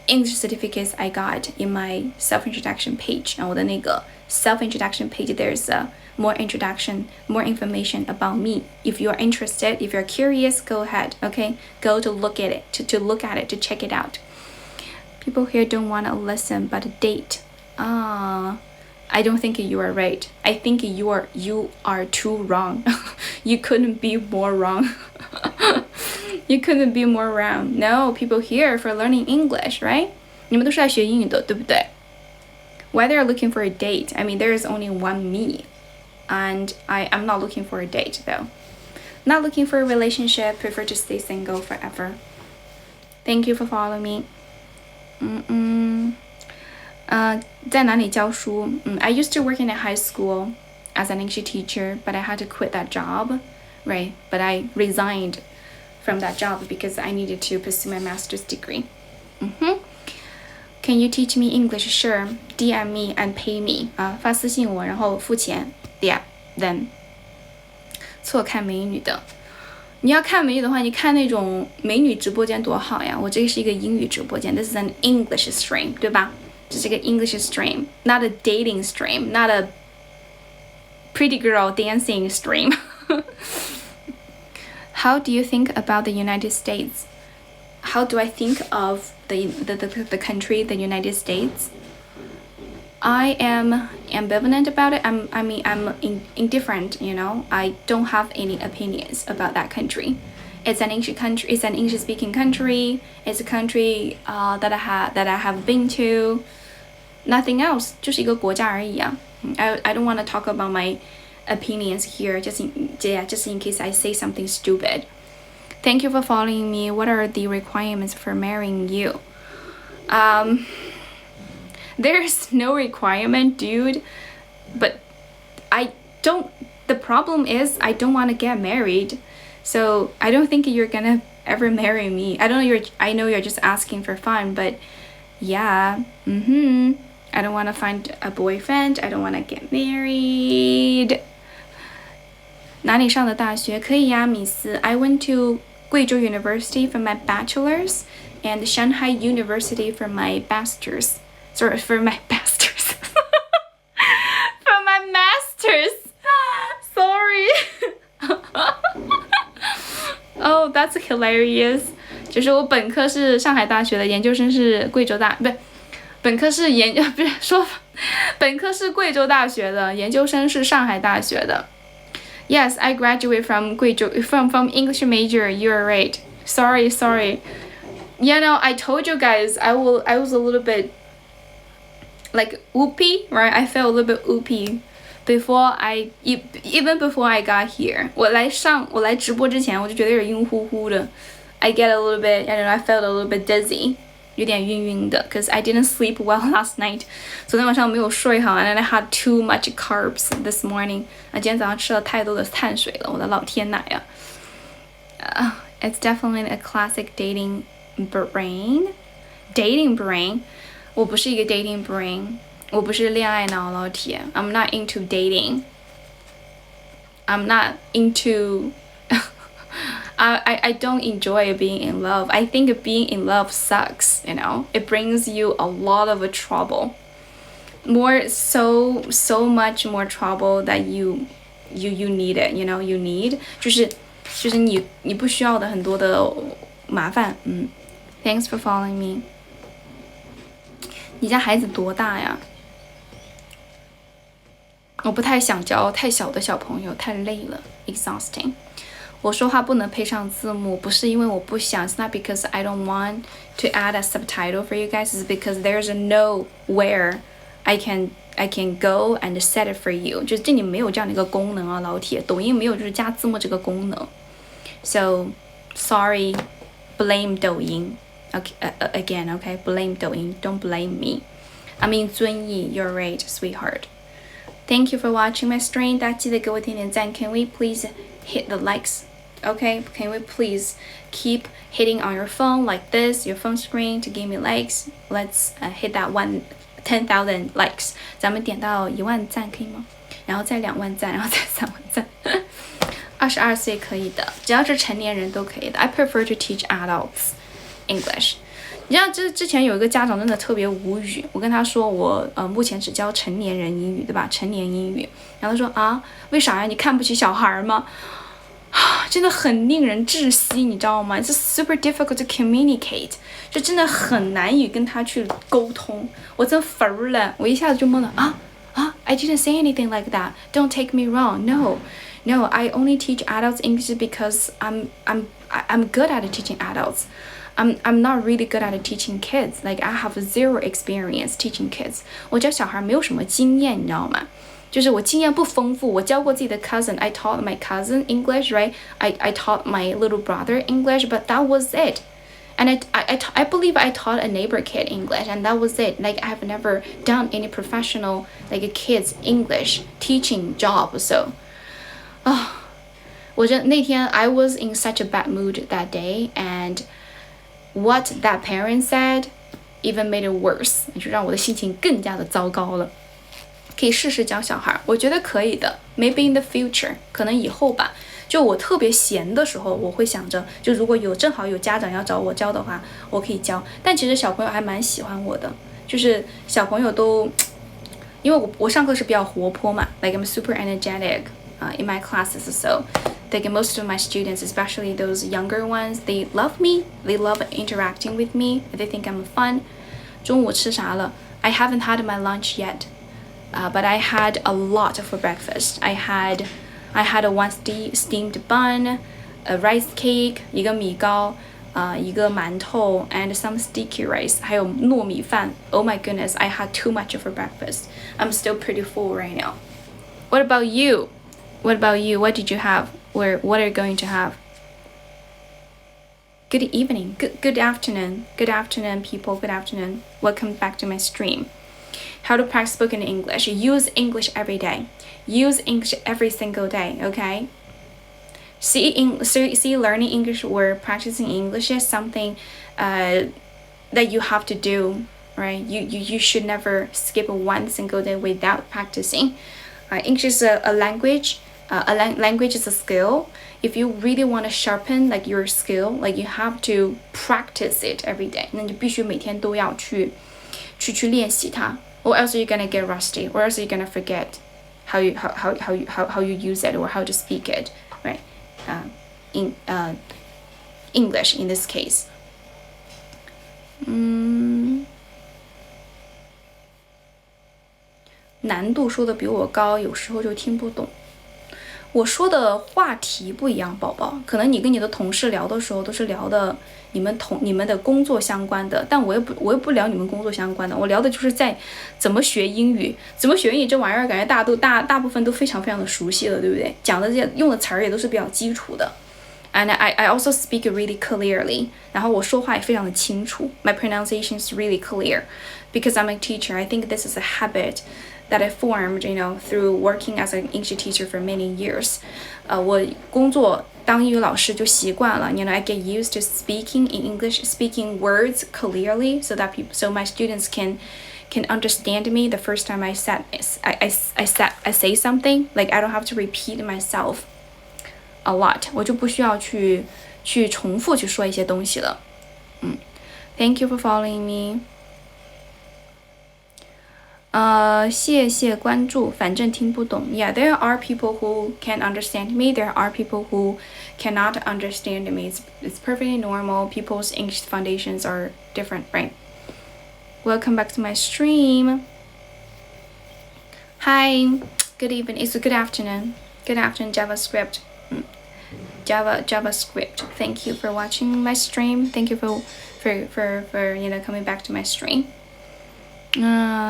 English certificates I got in my self-introduction page. 然后我的那个 self-introduction page, there's more introduction, more information about me. If you are interested, if you're curious, go ahead. Okay, go to look at it, to look at it, to check it out. People here don't want to listen but date. I don't think you are right. I think you are too wrong. You couldn't be more wrong. You couldn't be more wrong. No, people here for learning English, right? 你们都是来学英语的，对不对？ Why they're looking for a date? I mean, there is only one me, and I'm not looking for a date though. Not looking for a relationship. Prefer to stay single forever. Thank you for following me. 在哪里教书？I used to work in a high school as an English teacher, but I had to quit that job, right? But I resigned from that job because I needed to pursue my master's degree. Can you teach me English? Sure. DM me and pay me. 发私信我，然后付钱。Yeah, then. 错看美女的。你要看美女的话，你看那种美女直播间多好呀！我这个是一个英语直播间 ，This is an English stream， 对吧？这是一个 English stream, not a dating stream, not a pretty girl dancing stream. How do you think about the United States? How do I think of the country, the United States? I am ambivalent about it. I'm indifferent, you know. I don't have any opinions about that country. It's an English country. It's an English-speaking country. It's a country that I have been to. Nothing else. 就是一个国家而已啊。I don't want to talk about my opinions here, just in case I say something stupid. Thank you for following me. What are the requirements for marrying you? There's no requirement, dude. But the problem is I don't want to get married. So I don't think you're gonna ever marry me. I know you're just asking for fun, but yeah. I don't want to find a boyfriend. I don't want to get married. 哪里上的大学？可以呀，米斯。I went to 贵州 University for my bachelor's and Shanghai University for my master's. Sorry, for my master's. that's hilarious。就是我本科是上海大学的，研究生是贵州大，不是，本科是不是说，本科是贵州大学的，研究生是上海大学的。Yes, I graduate from 贵州 from English major. You're right. Sorry. You know, I told you guys I was a little bit like whoopy, right? I felt a little bit whoopy before even before I got here. 我来直播之前我就觉得有点晕乎乎的。I get a little bit, I don't know, I felt a little bit dizzy. 有点晕晕的 because I didn't sleep well last night. 昨天晚上没有睡好 and I had too much carbs this morning. 今天早上吃了太多的碳水了，我的老天奶呀。It's definitely a classic dating brain. Dating brain. 我不是一个 dating brain. 我不是恋爱脑，老铁。I'm not into dating. I'm not into I don't enjoy being in love. I think being in love sucks, you know. It brings you a lot of trouble. So much more trouble that you need it, you know, you need. 就是你不需要的很多的麻烦。Thanks for following me. 你家孩子多大呀？我不太想教太小的小朋友，太累了 ，exhausting。我说话不能配上字幕，不是因为我不想 ，It's not because I don't want to add a subtitle for you guys. It's because there's nowhere I can go and set it for you. 就是这里没有这样的一个功能啊，老铁，抖音没有就是加字幕这个功能。So sorry, blame 抖音。Okay, again, okay, blame 抖音 don't blame me. I mean 遵义 you're right, sweetheart. Thank you for watching my stream. 大家记得给我点点赞。Can we please hit the likes? Okay, can we please keep hitting on your phone like this, your phone screen to give me likes? Let's hit that 10,000 likes. 咱们点到1万赞可以吗？然后再2万赞，然后再3万赞。22岁可以的，只要是成年人都可以的。I prefer to teach adults English. 你知道之前有一个家长真的特别无语，我跟他说我目前只教成年人英语，对吧？成年英语。然后他说啊，为啥呀？你看不起小孩吗？真的很令人窒息，你知道吗？ It's super difficult to communicate， 就真的很难以跟他去沟通。我真服了，我一下子就懵了I didn't say anything like that. Don't take me wrong. No, I only teach adults English because I'm good at teaching adults. I'm not really good at teaching kids. Like I have zero experience teaching kids. 我教小孩没有什么经验，你知道吗？就是我经验不丰富，我教过自己的 cousin. I taught my cousin English, right? I taught my little brother English, but that was it. And I believe I taught a neighbor kid English, and that was it. Like I've never done any professional like a kids English teaching job. So, 我真那天 I was in such a bad mood that day, and what that parent said even made it worse. 就让我的心情更加的糟糕了。可以试试教小孩，我觉得可以的。Maybe in the future， 可能以后吧。就我特别闲的时候，我会想着，就如果正好有家长要找我教的话，我可以教。但其实小朋友还蛮喜欢我的，就是小朋友都，因为我上课是比较活泼嘛 ，like I'm super energetic in my classes, so like most of my students, especially those younger ones, they love me, they love interacting with me, they think I'm fun. 中午吃啥了？ I haven't had my lunch yet. But I had a lot for breakfast. I had a one steamed bun, a rice cake, 一个米糕，一个馒头 and some sticky rice, 还有糯米饭。Oh my goodness, I had too much for breakfast. I'm still pretty full right now. What about you? What did you have? Or what are you going to have? Good evening. Good afternoon. Good afternoon, people. Good afternoon. Welcome back to my stream. How to practice spoken English. Use English every day. Use English every single day, okay? See learning English or practicing English is something that you have to do, right? You should never skip one single day without practicing. English is a language. Language is a skill. If you really want to sharpen like your skill, like you have to practice it every day. 那你必须每天都要去练习它。Or else you're gonna get rusty, or else you're gonna forget how you use it or how to speak it, right? English in this case. 难度说的比我高，有时候就听不懂。我说的话题不一样，宝宝，可能你跟你的同事聊的时候都是聊的你们的工作相关的，但我又不聊你们工作相关的，我聊的就是在怎么学英语，怎么学英语这玩意儿，感觉大部分都非常非常的熟悉了，对不对？讲的这些用的词儿也都是比较基础的。And I also speak really clearly. 然后我说话也非常的清楚。My pronunciation is really clear because I'm a teacher. I think this is a habit that I formed, through working as an English teacher for many years. 我工作当英语老师就习惯了。I get used to speaking in English, speaking words clearly, so my students can understand me the first time I say something. Like I don't have to repeat myself a lot. 我就不需要去重复去说一些东西了。Thank you for following me. 谢谢关注，反正听不懂。Yeah, there are people who can understand me. There are people who cannot understand me. It's perfectly normal. People's English foundations are different, right? Welcome back to my stream. Hi, good evening. It's a good afternoon. Good afternoon, JavaScript. JavaScript. Thank you for watching my stream. Thank you for coming back to my stream.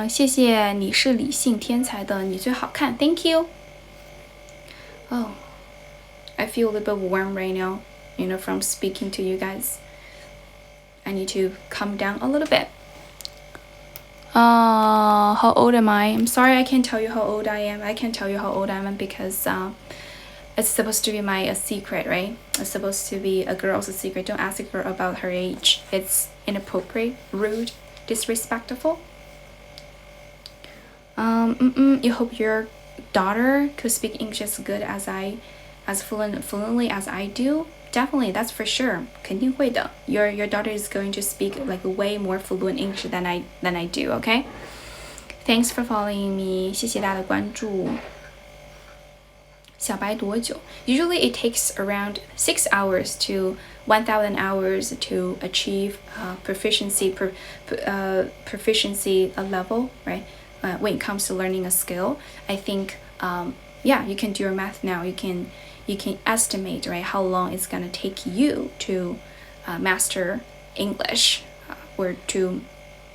谢谢，你是理性天才的，你最好看。Thank you. Oh, I feel a little bit warm right now, from speaking to you guys. I need to calm down a little bit. How old am I? I'm sorry I can't tell you how old I am. I can't tell you how old I am because it's supposed to be my secret, right? It's supposed to be a girl's secret. Don't ask her about her age. It's inappropriate, rude, disrespectful. You hope your daughter could speak English as good as fluently as I do. Definitely, that's for sure. 肯定会的. Your daughter is going to speak like way more fluent English than I do. Okay. Thanks for following me. 谢谢大家的关注。小白多久? Usually it takes around 6 hours to 1,000 hours to achieve proficiency level, right? When it comes to learning a skill, I think, you can do your math now. You can estimate, right, how long it's gonna take you to master English or to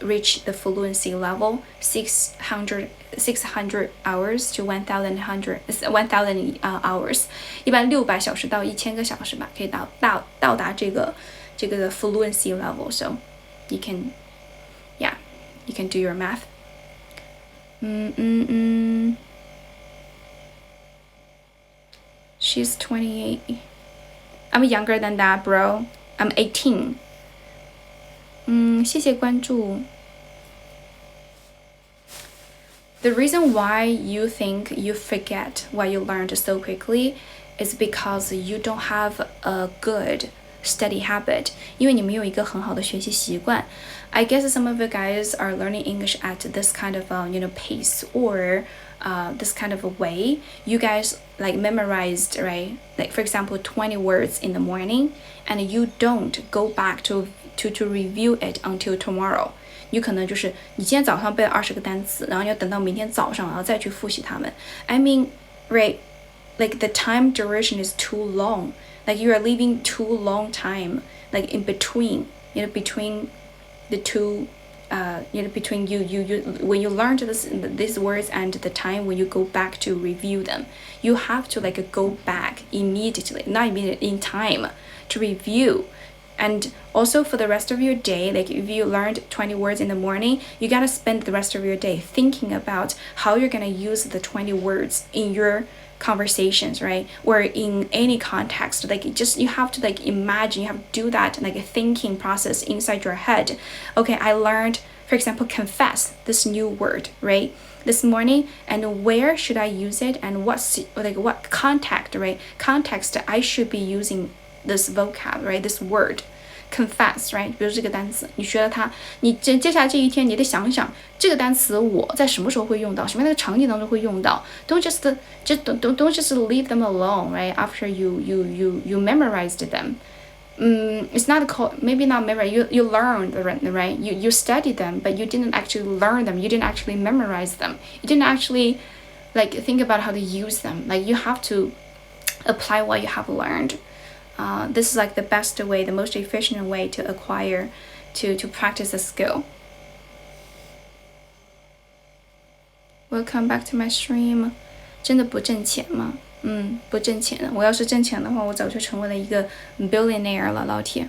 reach the fluency level. 600 hours to 1,000 hours. 一般600小时到1000个小时吧，可以到达这个 fluency level. So you can do your math. She's 28. I'm younger than that, bro. I'm 18. 谢谢关注。The reason why you think you forget what you learned so quickly is because you don't have a good study habit. 因为你没有一个很好的学习习惯。I guess some of you guys are learning English at this kind of pace or this kind of a way. You guys like memorized, right? Like for example, 20 words in the morning, and you don't go back to review it until tomorrow. 你可能就是你今天早上背了20个单词，然后你要等到明天早上，然后再去复习它们。I mean, right? Like the time duration is too long. Like you are leaving too long time, like in between, between the two, between you when you learned these words and the time when you go back to review them, you have to like go back immediately, not immediately, in time to review. And also for the rest of your day, like if you learned 20 words in the morning, you gotta spend the rest of your day thinking about how you're gonna use the 20 words in your conversations, right? Or in any context. Like you have to like imagine, you have to do that like a thinking process inside your head. Okay, I learned, for example, confess, this new word, right? This morning, and where should I use it, and what context, right? Context I should be using this vocab, right? This word, confess, right? 比如这个单词，你学了它，你接下来这一天，你得想想这个单词我在什么时候会用到，什么样的场景当中会用到。Don't just leave them alone, right? After you memorized them, it's not called, maybe not memory. You learned, right? You studied them, but you didn't actually learn them. You didn't actually memorize them. You didn't actually like think about how to use them. Like you have to apply what you have learned. This is like the best way, the most efficient way to acquire, to practice a skill. Welcome back to my stream. 真的不挣钱吗？不挣钱的。我要是挣钱的话，我早就成为了一个 billionaire 了，老铁。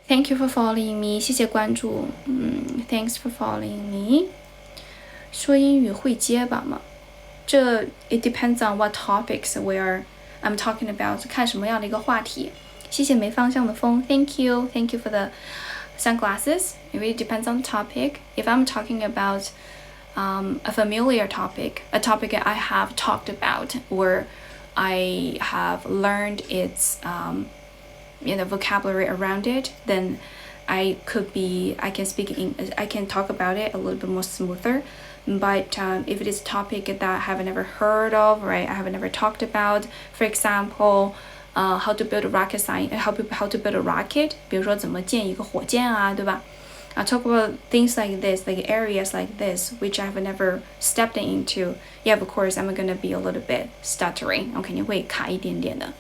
Thank you for following me， 谢谢关注。Thanks for following me。说英语会结巴吗？这 it depends on what topics I'm talking about， 看什么样的一个话题。谢谢没方向的风 ，Thank you for the sunglasses. It really depends on the topic. If I'm talking about a familiar topic, a topic I have talked about or I have learned its vocabulary around it, then I can talk about it a little bit more smoother. But if it is a topic that I have never heard of, right, I have never talked about, for example, how to build a rocket science, how to build a rocket, 比如说怎么建一个火箭啊，对吧？I'll talk about things like this, like areas like this, which I've never stepped into. Yeah, of course, I'm gonna be a little bit stuttering. 我肯定会卡一点点的。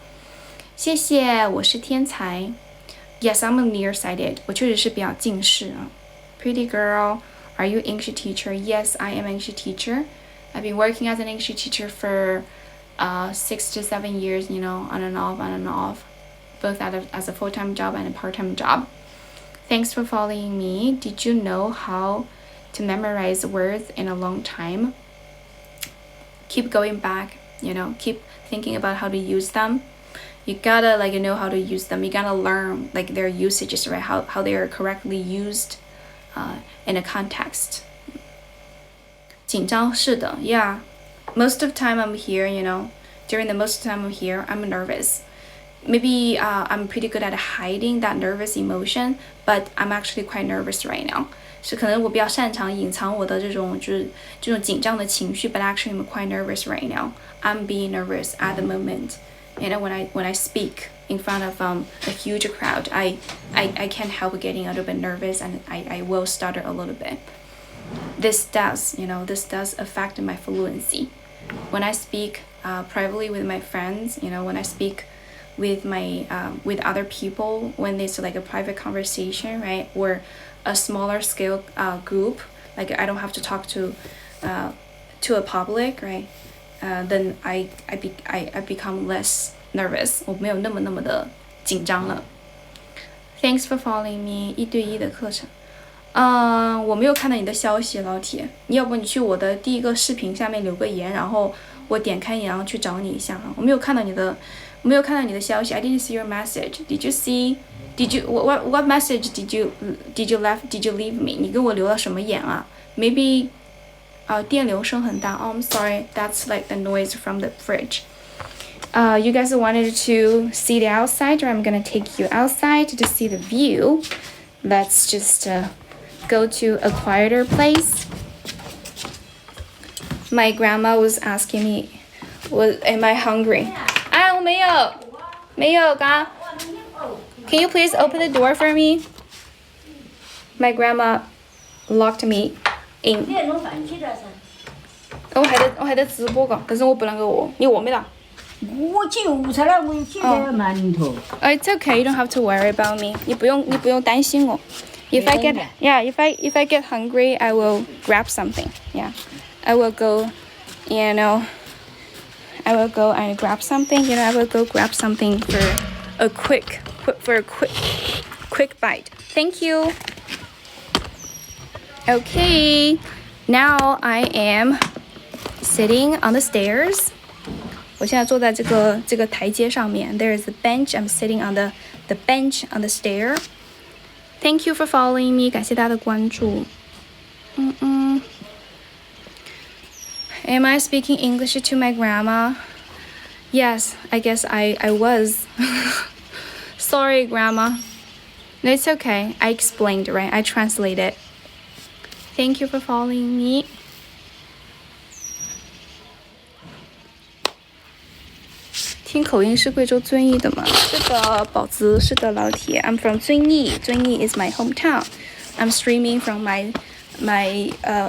谢谢，我是天才。Yes, I'm nearsighted. 我确实是比较近视啊。Pretty girl, are you English teacher? Yes, I am English teacher. I've been working as an English teacher for 6 to 7 years, on and off, both as a full-time job and a part-time job. Thanks for following me. Did you know how to memorize words in a long time? Keep going back, keep thinking about how to use them. You gotta know how to use them. You gotta learn their usages, right? How they are correctly used in a context. 紧张是的 yeah. Most of the time I'm here, during the most of the time I'm here, I'm nervous. Maybe I'm pretty good at hiding that nervous emotion, but I'm actually quite nervous right now. 是可能我比较擅长隐藏我的这种紧张的情绪 but actually I'm quite nervous right now. I'm being nervous at the moment. When I speak in front of a huge crowd, I can't help getting a little bit nervous and I will stutter a little bit. This does affect my fluency. When I speak privately with my friends, when I speak with with other people, when it's like a private conversation, right, or a smaller scale group, like I don't have to talk to a public, right, then I become less nervous. 我没有那么的紧张了。Thanks for following me. 1对1的课程。我没有看到你的消息，老铁。要不你去我的第一个视频下面留个言，然后我点开你，然后去找你一下啊。我没有看到你的消息。I didn't see your message. Did you see? What message did you leave me? 你给我留了什么言啊 ？Maybe 电流声很大。Oh, I'm sorry. That's like the noise from the fridge. You guys wanted to see the outside, or I'm gonna take you outside to see the view. Let's just go to a quieter place. My grandma was asking me, am I hungry? 哎，我没有噶。Can you please open the door for me? My grandma locked me in. 我还在直播噶，但是我不能够你饿没啦？我去午餐了，我现在馒头。It's okay, you don't have to worry about me. 你不用担心我。If I get hungry, I will grab something. Yeah, I will go, I will go and grab something. I will go grab something for a quick bite. Thank you. Okay, now I am sitting on the stairs. 我现在坐在这个台阶上面。There is a bench. I'm sitting on the bench on the stair. Thank you for following me. 感谢大家的关注。Am I speaking English to my grandma? Yes, I guess I was. Sorry, grandma. No, it's okay. I explained, right? I translated. Thank you for following me. 听口音是贵州遵义的吗？是的，宝子，是的，老铁。I'm from 遵义，遵义 is my hometown. I'm streaming from my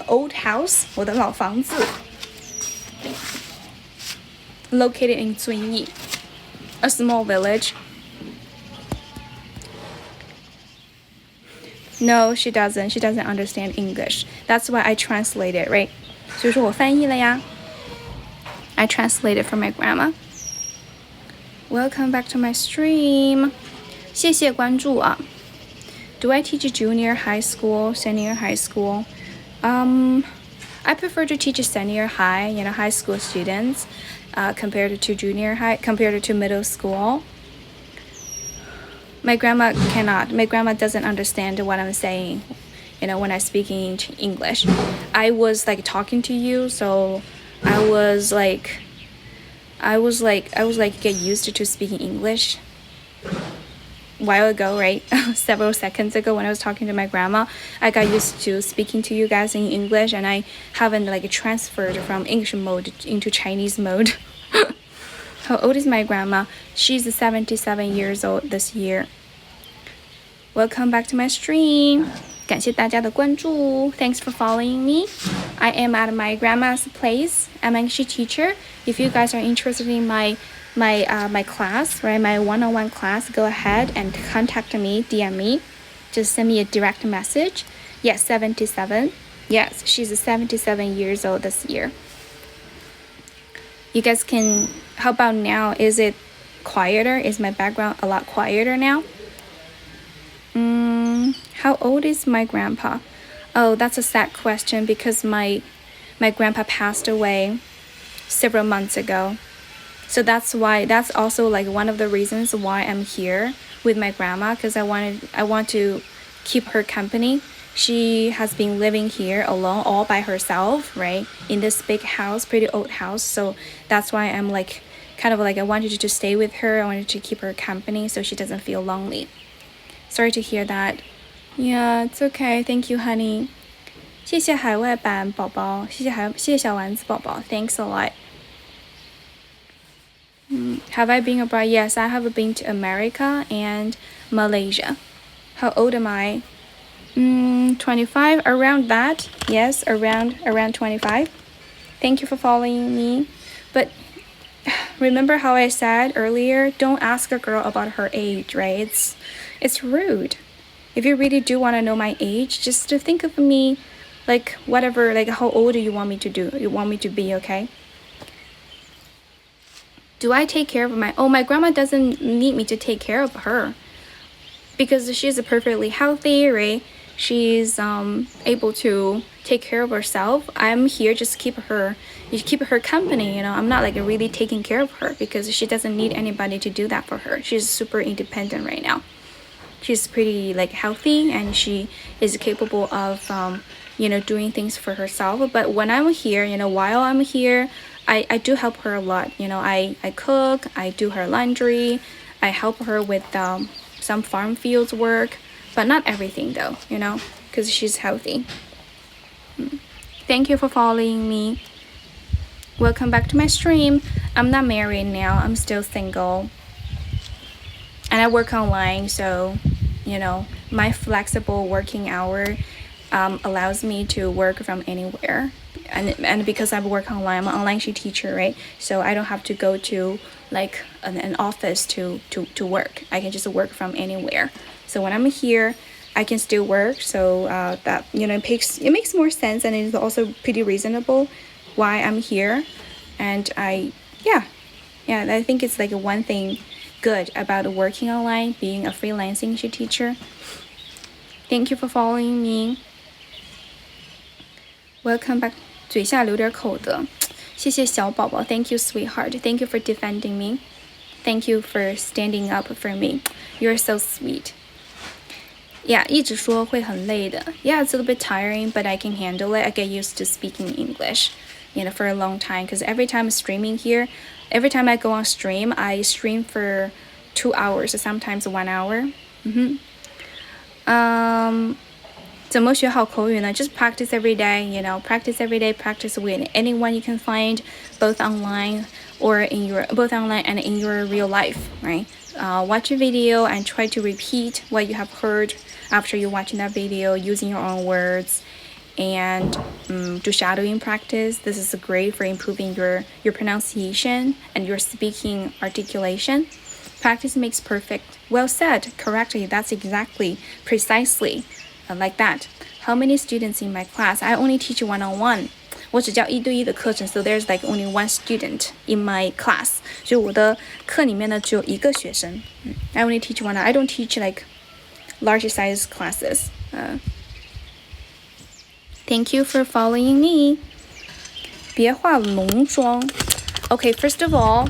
old house， 我的老房子 ，located in 遵义 ，a small village. No, she doesn't. She doesn't understand English. That's why I translated, right? 所以说我翻译了呀。I translated for my grandma. Welcome back to my stream. 谢谢关注啊。Do I teach junior high school, senior high school? I prefer to teach senior high, high school students, compared to junior high, compared to middle school. My grandma cannot. My grandma doesn't understand what I'm saying, when I speak in English. I was like talking to you, so I was like get used to speaking English a while ago, right? Several seconds ago when I was talking to my grandma, I got used to speaking to you guys in English, and I haven't transferred from English mode into Chinese mode. How old is my grandma? She's 77 years old this year. Welcome back to my stream. 感谢大家的关注. Thanks for following me. I am at my grandma's place. I'm an English teacher. If you guys are interested in my class, right, my one-on-one class, go ahead and contact me, DM me. Just send me a direct message. Yes, 77. Yes, she's 77 years old this year. You guys can, how about now? Is it quieter? Is my background a lot quieter now? How old is my grandpa? Oh, that's a sad question because my grandpa passed away several months ago. So that's also one of the reasons why I'm here with my grandma, because I want to keep her company. She has been living here alone, all by herself, right? In this big house, pretty old house. So that's why I'm I wanted to stay with her. I wanted to keep her company so she doesn't feel lonely. Sorry to hear that. Yeah, it's okay. Thank you, honey. 谢谢海外版宝宝，谢谢小丸子宝宝 Thanks a lot. Have I been abroad? Yes, I have been to America and Malaysia. How old am I? 25, around that. Yes, around 25. Thank you for following me. But remember how I said earlier, don't ask a girl about her age, right? It's rude. If you really do want to know my age, just to think of me whatever, how old do you want me to be, okay? Do I take care of my grandma doesn't need me to take care of her because she's perfectly healthy, right? She's able to take care of herself. I'm here just keep her company, I'm not really taking care of her because she doesn't need anybody to do that for her. She's super independent right now. She's pretty healthy and she is capable of doing things for herself. But when I'm here, while I'm here, I do help her a lot. I cook, I do her laundry, I help her with some farm fields work, but not everything though, because she's healthy. Thank you for following me. Welcome back to my stream. I'm not married now, I'm still single. And I work online, so, my flexible working hour allows me to work from anywhere. And because I work online, I'm an online teacher, right? So I don't have to go to an office to work. I can just work from anywhere. So when I'm here, I can still work. So that it makes more sense, and it's also pretty reasonable why I'm here. And I think it's one thing good about working online, being a freelance English teacher. Thank you for following me. Welcome back. 嘴下留点口德，谢谢小宝宝 Thank you, sweetheart. Thank you for defending me. Thank you for standing up for me. You're so sweet. Yeah, 一直说会很累的。Yeah, it's a little bit tiring, but I can handle it. I get used to speaking English, for a long time. Because every time I'm streaming here, every time I go on stream, I stream for 2 hours, sometimes 1 hour. 怎么学好口语呢？ Just practice every day, practice every day, practice with anyone you can find, both online and in your real life, right? Watch a video and try to repeat what you have heard after you watching that video using your own words, and do shadowing practice. This is great for improving your pronunciation and your speaking articulation. Practice makes perfect. Well said, correctly. That's exactly, precisely like that. How many students in my class? I only teach one-on-one. 我只教1对1的课程 so there's like only one student in my class. 所以我的课里面呢只有一个学生。I only teach one. I don't teach like large size classes. Thank you for following me. 别化浓妆. Okay, first of all,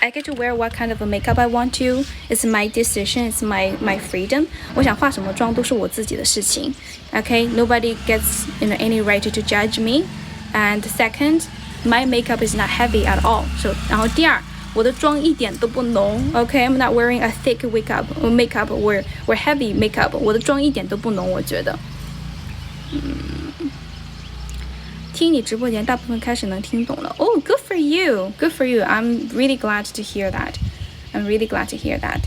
I get to wear what kind of a makeup I want to. It's my decision. It's my freedom. 我想化什么妆都是我自己的事情. Okay, nobody gets any right to judge me. And second, my makeup is not heavy at all. So, 然后第二，我的妆一点都不浓. Okay, I'm not wearing a thick makeup or heavy makeup. 我的妆一点都不浓，我觉得。听你直播间大部分开始能听懂了。Oh, good for you. Good for you. I'm really glad to hear that. I'm really glad to hear that.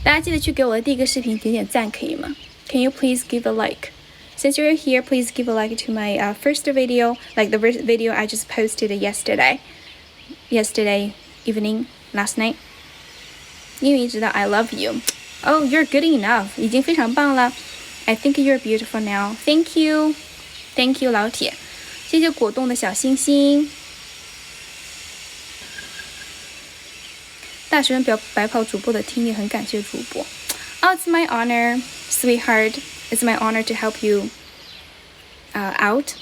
大家记得去给我的第一个视频点点赞，可以吗？ Can you please give a like? Since you're here, please give a like to my first video, like the video I just posted yesterday evening, last night. 英语一直到 I love you. Oh, you're good enough. 已经非常棒了。I think you're beautiful now. Thank you. Thank you, 老铁。谢谢果冻的小星星。大学生白跑主播的听力，很感谢主播。Oh, it's my honor, sweetheart. It's my honor to help you out.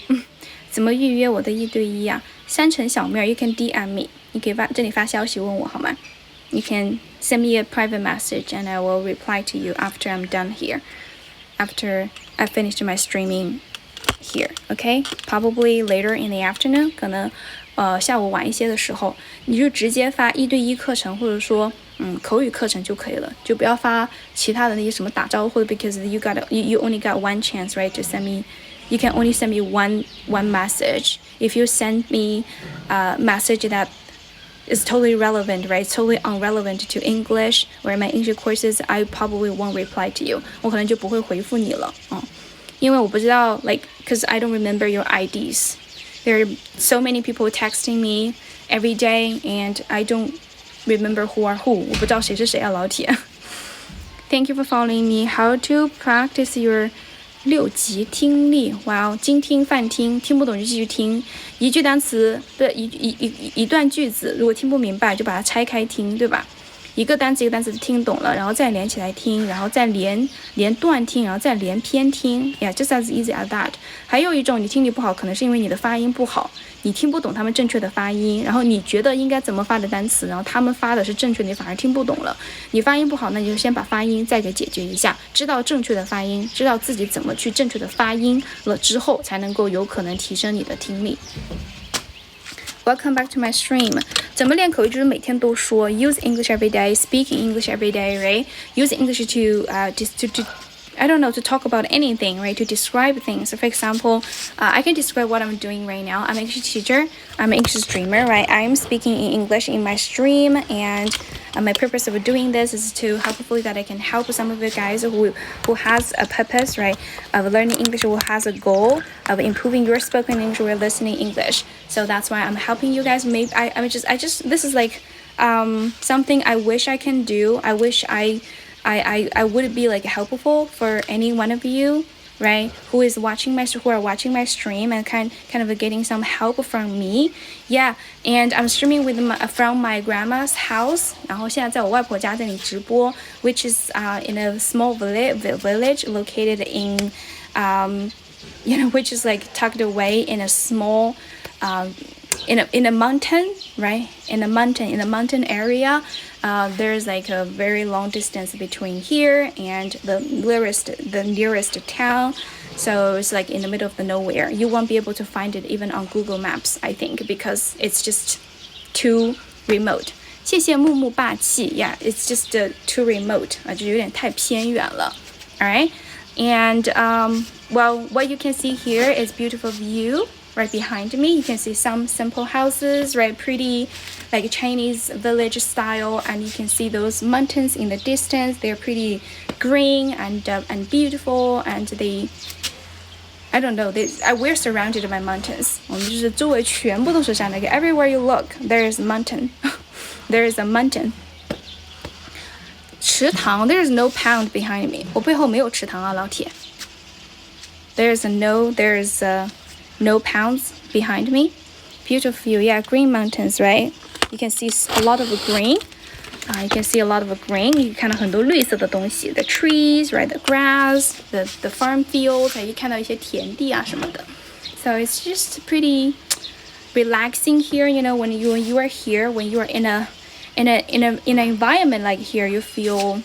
怎么预约我的1对1呀？山城小妹儿 ，you can DM me. 你可以这里发消息问我好吗？ You can send me a private message and I will reply to you after I'm done here. After I finished my streaming here, okay? Probably later in the afternoon. 可能下午晚一些的时候，你就直接发1对1课程，或者说口语课程就可以了，就不要发其他的那些什么打招呼的 because you only got one chance, right? To send me, you can only send me one message. If you send me a message that is totally relevant, right? It's totally irrelevant to English or my English courses, I probably won't reply to you. 我可能就不会回复你了，因为我不知道 because I don't remember your IDs. There are so many people texting me every day, and I don't remember who are who. 我不知道谁是谁啊，老铁。Thank you for following me. How to practice your 6级听力？哇哦，精听泛听，听不懂就继续听。一句单词不是一段句子，如果听不明白就把它拆开听，对吧？一个单词一个单词听懂了，然后再连起来听，然后再连段听，然后再连篇听。Yeah, just as easy as that. 还有一种，你听力不好，可能是因为你的发音不好，你听不懂他们正确的发音，然后你觉得应该怎么发的单词，然后他们发的是正确的，你反而听不懂了。你发音不好，那你就先把发音再给解决一下，知道正确的发音，知道自己怎么去正确的发音了之后，才能够有可能提升你的听力。Welcome back to my stream. 怎么练口语就是每天都说 use English every day, speak in English every day, right? Use English to I don't know, to talk about anything, right? To describe things. So for example, I can describe what I'm doing right now. I'm an English teacher. I'm an English streamer, right? I'm speaking in English in my stream, and my purpose of doing this is to hopefully that I can help some of you guys who has a purpose, right, of learning English, who has a goal of improving your spoken English or listening English. So that's why I'm helping you guys. Maybe I just this is like something I wish I can do. I wish I would be like helpful for any one of you, right? Who are watching my stream and kind of getting some help from me. Yeah, and I'm streaming from my grandma's house. 然后现在在我外婆家这里直播 which is in a small village located in which is like tucked away in a small in a mountain, right? In a mountain area. There's like a very long distance between here and the nearest town, so it's like in the middle of the nowhere. You won't be able to find it even on Google Maps, I think, because it's just too remote. 谢谢木木霸气 Yeah, it's just too remote 就有点太偏远了 Alright, and well, what you can see here is beautiful view right behind me. You can see some simple houses, right? Pretty like Chinese village style, and you can see those mountains in the distance. They're pretty green and beautiful, and they I don't know. We're surrounded by mountains. 我们就是周围全部都是山的。Everywhere you look, there is a mountain. There is a mountain. 池塘 there is no pond behind me. 我背后没有池塘啊，老铁。There is no ponds behind me. Beautiful view. Yeah, green mountains, right? You can see a lot of green. You can see a lot of green. 你看到很多绿色的东西 The trees, right? The grass, the farm fields. 你看到一些田地啊什么的 So it's just pretty relaxing here. You know, when you are here, when you are in an environment like here, you feel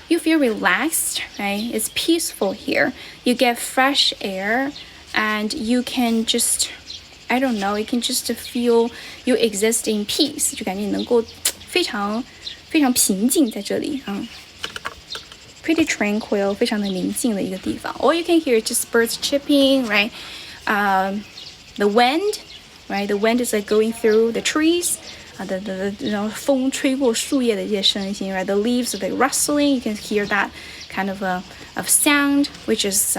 relaxed, right? It's peaceful here. You get fresh air, and you can just, I don't know, you can just feel you exist in peace. 就感觉你能够非常平静在这里啊。Pretty tranquil, 非常的宁静的一个地方。All you can hear is just birds chirping, right? The wind, right? The wind is like going through the trees. 然后风吹过树叶的这些声音 right? The leaves are like rustling. You can hear that kind of sound, which is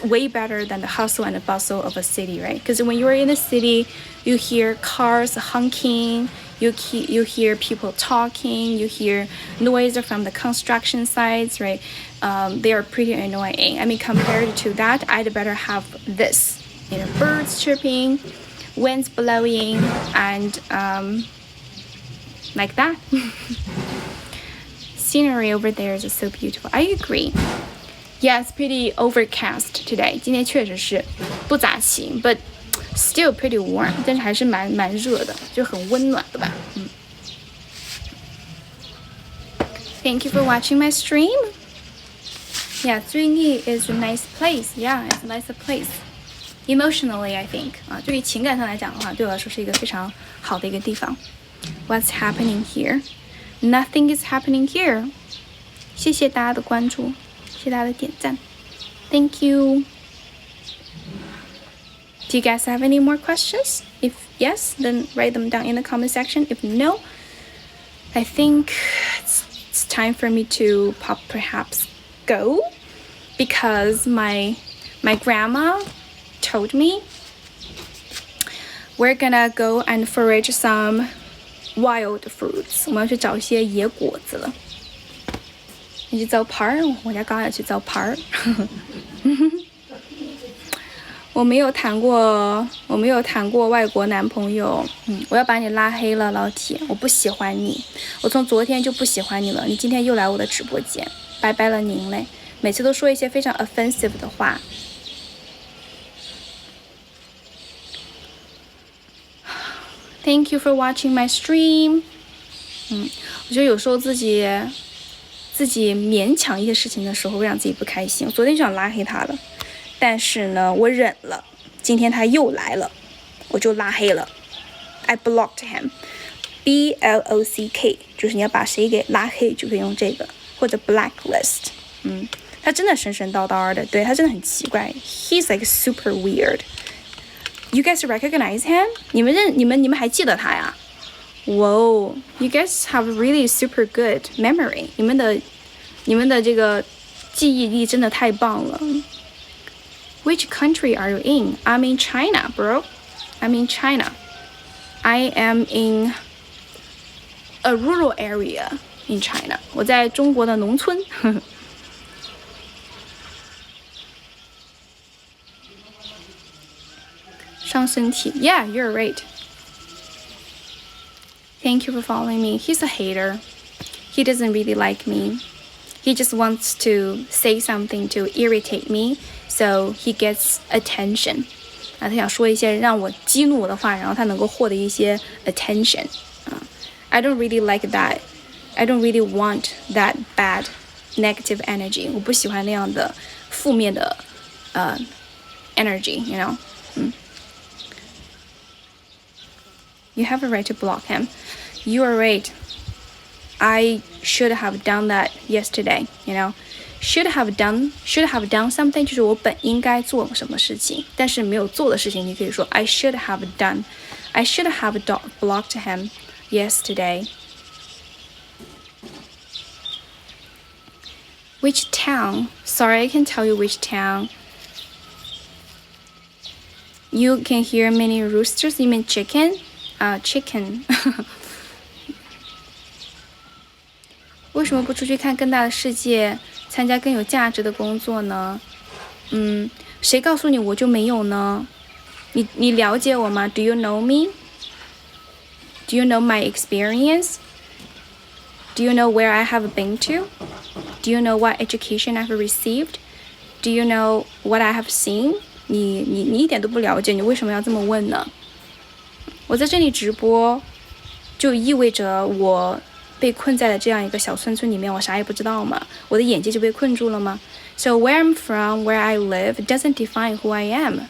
way better than the hustle and the bustle of a city, right? Because when you're in a city, you hear cars honking, you hear people talking, you hear noise from the construction sites, right? They are pretty annoying. I mean, compared to that, I'd better have this, you know, birds chirping, winds blowing, and like that. Scenery over there is so beautiful. I agree. Yeah, it's pretty overcast today. 今天确实是不咋晴 but still pretty warm. 但是还是蛮热的，就很温暖的吧。Thank you for watching my stream. Yeah, Zunyi is a nice place. Yeah, it's a nice place. Emotionally, I think. 对于情感上来讲的话，对我来说是一个非常好的一个地方。What's happening here? Nothing is happening here. 谢谢大家的关注。谢谢大家的点赞 Thank you. Do you guys have any more questions? If yes, then write them down in the comment section. If no, I think it's time for me to perhaps go because my grandma told me we're gonna go and forage some wild fruits. 我们要去找一些野果子了。你去造盘儿，我家刚也去造盘儿。我没有谈过外国男朋友。我要把你拉黑了，老铁，我不喜欢你。我从昨天就不喜欢你了，你今天又来我的直播间，拜拜了您嘞！每次都说一些非常 offensive 的话。Thank you for watching my stream. 我觉得有时候自己勉强一些事情的时候会让自己不开心。我昨天就想拉黑他了，但是呢我忍了，今天他又来了，我就拉黑了。I blocked him. B-L-O-C-K 就是你要把谁给拉黑就可以用这个，或者 blacklist。他真的神神叨叨的，对，他真的很奇怪。He's like super weird. You guys recognize him? 你们还记得他呀？Whoa, you guys have really super good memory. 你们的这个记忆力真的太棒了。Which country are you in? I'm in China, bro. I'm in China. I am in a rural area in China. 我在中国的农村。伤身体 Yeah, you're right. Thank you for following me. He's a hater. He doesn't really like me. He just wants to say something to irritate me, so he gets attention. 他想说一些让我激怒我的话，然后他能够获得一些 attention. I don't really like that. I don't really want that bad negative energy. 我不喜欢那样的负面的energy, you know. You have a right to block him. You are right. I should have done that yesterday, you know. should have done something 就是我本应该做什么事情，但是没有做的事情，你可以说 I should have blocked him yesterday. Which town? Sorry, I can tell you which town. You can hear many roosters. You mean chicken? Chicken. 为什么不出去看更大的世界，参加更有价值的工作呢？谁告诉你我就没有呢？你了解我吗？ Do you know me? Do you know my experience? Do you know where I have been to? Do you know what education I've received? Do you know what I have seen? 你一点都不了解，你为什么要这么问呢？我在这里直播，就意味着我被困在了这样一个小村村里面，我啥也不知道吗？我的眼界就被困住了吗？ So where I'm from, where I live, doesn't define who I am.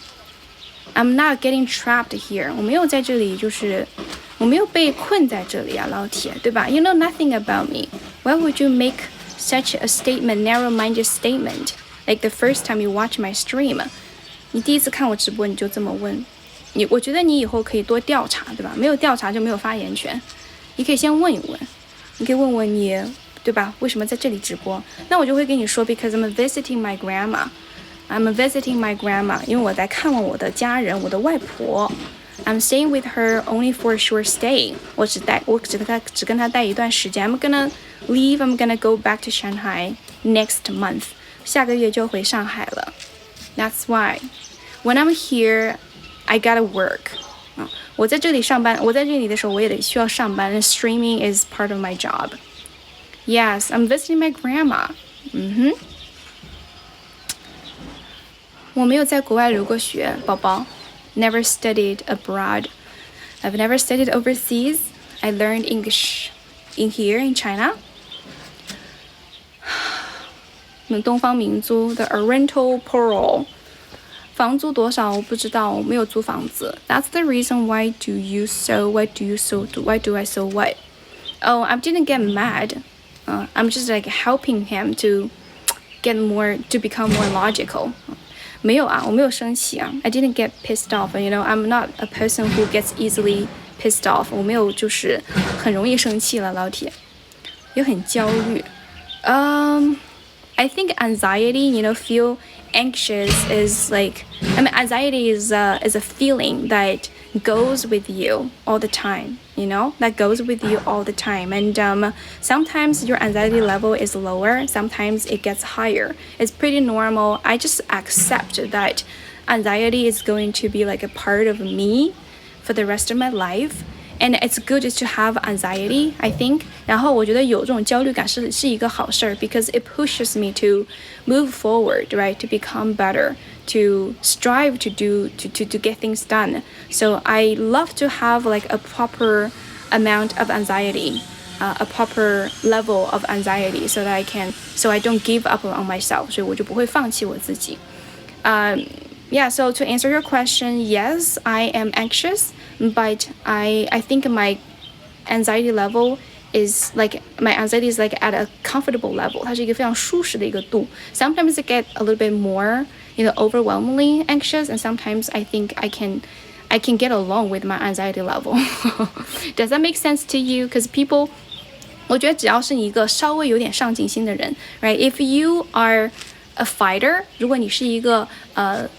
I'm not getting trapped here. 我没有在这里，就是我没有被困在这里啊，老铁，对吧？ You know nothing about me. Why would you make such a statement, narrow-minded statement, like the first time you watch my stream? 你第一次看我直播你就这么问，我觉得你以后可以多调查，对吧？没有调查就没有发言权。你可以先问一问，你可以问问你，对吧？为什么在这里直播？那我就会跟你说 ，because I'm visiting my grandma. I'm visiting my grandma， 因为我在看望我的家人，我的外婆。I'm staying with her only for a short stay. 我只跟她待一段时间。I'm gonna leave. I'm gonna go back to Shanghai next month. 下个月就回上海了。That's why when I'm here, I gotta work. 我在这里上班，我在这里的时候我也得需要上班。And streaming is part of my job. Yes, I'm visiting my grandma. 我没有在国外留过学，宝宝。Never studied abroad. I've never studied overseas. I learned English in here in China. 东方明珠 The Oriental Pearl. 房租多少我不知道，我没有租房子。That's the reason why do you so? Why do I so what? Oh, I didn't get mad. I'm just like helping him to become more logical. 没有啊，我没有生气啊。I didn't get pissed off. You know, I'm not a person who gets easily pissed off. 我没有就是很容易生气了，老铁。也很焦虑。I think anxiety, you know, feel anxious is like, anxiety is a feeling that goes with you all the time, you know, that goes with you all the time. And sometimes your anxiety level is lower, sometimes it gets higher. It's pretty normal. I just accept that anxiety is going to be like a part of me for the rest of my life. And it's good to have anxiety, I think. 然后我觉得有这种焦虑感是一个好事儿 because it pushes me to move forward, right? To become better, to strive to get things done. So I love to have like a proper amount of anxiety, a proper level of anxiety, so I don't give up on myself. 所以我就不会放弃我自己。Yeah, so to answer your question, yes, I am anxious, but I think my anxiety level is like at a comfortable level. 它是一个非常舒适的一个度。Sometimes I get a little bit more, you know, overwhelmingly anxious, and sometimes I think I can get along with my anxiety level. Does that make sense to you? Because people, 我觉得只要是你一个稍微有点上进心的人 right? If you are a fighter, 如果你是一个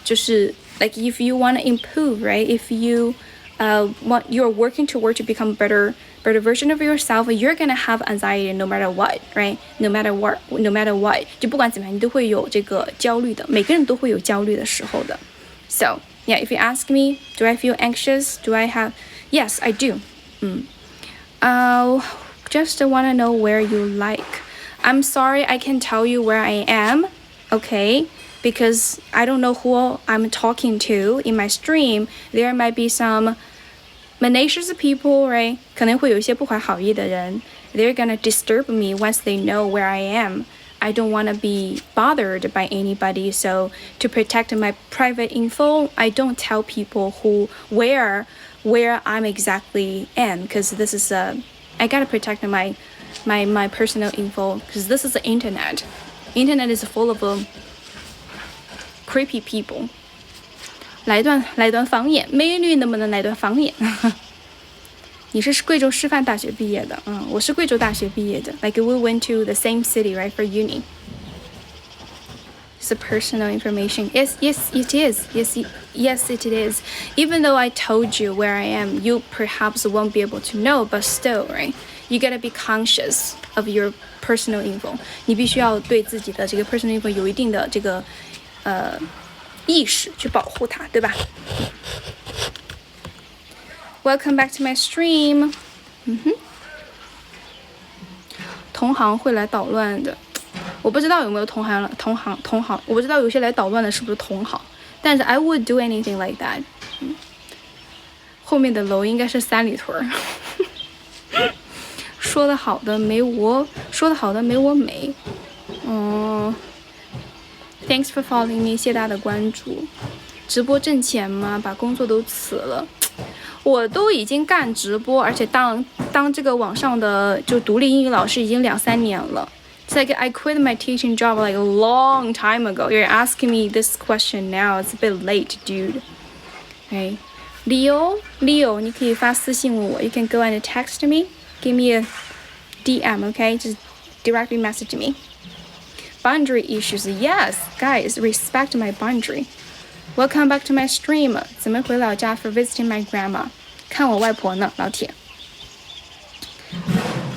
就是 like if you want to improve, right? If you you're working toward to become better version of yourself, you're gonna have anxiety no matter what, right? No matter what, 就不管怎么样，你都会有这个焦虑的，每个人都会有焦虑的时候的。So yeah, if you ask me, do I feel anxious? Yes, I do. Just want to know where you like. I'm sorry, I can't tell you where I am. Okay, because I don't know who I'm talking to in my stream. There might be some malicious people, right? 可能会有一些不怀好意的人。They're gonna disturb me once they know where I am. I don't want to be bothered by anybody, so to protect my private info, I don't tell people where I'm exactly am, because this is I gotta protect my personal info, because this is the internet. Internet is full of creepy people. 来段方言，美女能不能来段方言？你是贵州师范大学毕业的，我是贵州大学毕业的。Like we went to the same city, right, for uni. It's a personal information. Yes, it is. Yes, it is. Even though I told you where I am, you perhaps won't be able to know, but still, right? You gotta be conscious of your personal info. 你必须要对自己的这个 personal info 有一定的这个意识去保护它，对吧？ Welcome back to my stream. 同行会来捣乱的，我不知道有没有同行，我不知道有些来捣乱的是不是同行，但是 I would do anything like that. 后面的楼应该是三里屯。说的好的没我美。Thanks for following me， 谢谢大家的关注。直播挣钱吗？把工作都辞了。我都已经干直播，而且当这个网上的就独立英语老师已经2-3年了。It's like I quit my teaching job like a long time ago. You're asking me this question now. It's a bit late, dude. Okay, Leo, 你可以发私信问我。You can go and text me. Give me a DM, okay? Just directly message me. Boundary issues. Yes, guys, respect my boundary. Welcome back to my stream. 怎么回老家 for visiting my grandma? 看我外婆呢，老铁。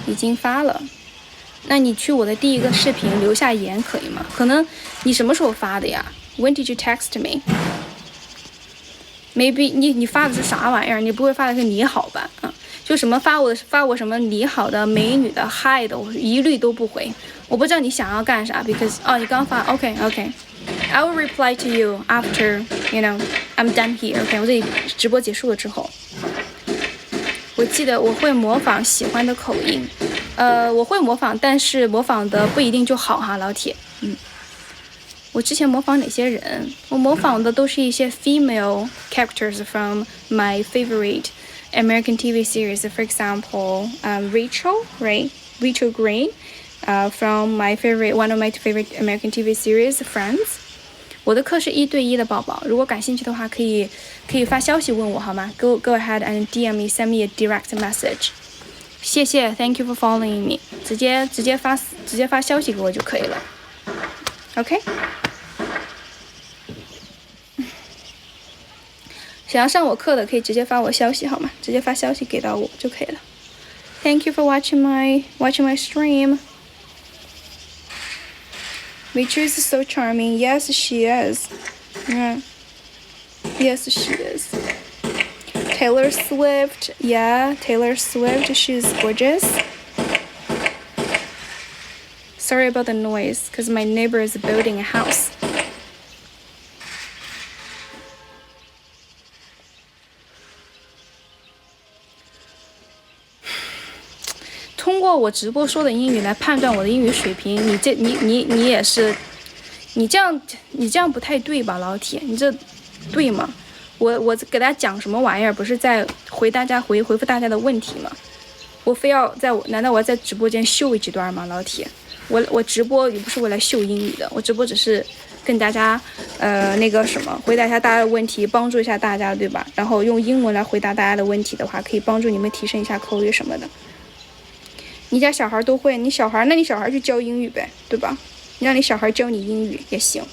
已经发了。那你去我的第一个视频留下言可以吗？可能你什么时候发的呀 ？When did you text me? Maybe 你发的是啥玩意儿？你不会发的是你好吧？就什么发我什么你好的美女的嗨的，我一律都不回。我不知道你想要干啥 ，because 你刚发 OK I will reply to you after I'm done here. OK 我这里直播结束了之后，我记得我会模仿喜欢的口音，我会模仿，但是模仿的不一定就好哈，老铁。我之前模仿哪些人？我模仿的都是一些 female characters from my favorite American TV series. For example, Rachel, right? Rachel Green, from one of my favorite American TV series, Friends. 我的课是1对1的宝宝，如果感兴趣的话，可以发消息问我好吗 ？Go ahead and DM me, send me a direct message. 谢谢 ，Thank you for following me. 直接发消息给我就可以了。OK。想要上我课的可以直接发我消息好吗？直接发消息给到我就可以了。Thank you for watching my stream. Rachel is so charming. Yes, she is. Yes, she is. Taylor Swift. Yeah, Taylor Swift. She's gorgeous. Sorry about the noise, because my neighbor is building a house. 通过我直播说的英语来判断我的英语水平，你也是，你这样不太对吧，老铁？你这对吗？我给大家讲什么玩意儿？不是在回复大家的问题吗？我非要难道我要在直播间秀几段吗，老铁？我直播也不是为了秀英语的，我直播只是跟大家回答一下大家的问题，帮助一下大家，对吧？然后用英文来回答大家的问题的话，可以帮助你们提升一下口语什么的。你家小孩都会，那你小孩去教英语呗，对吧？你让你小孩教你英语也行。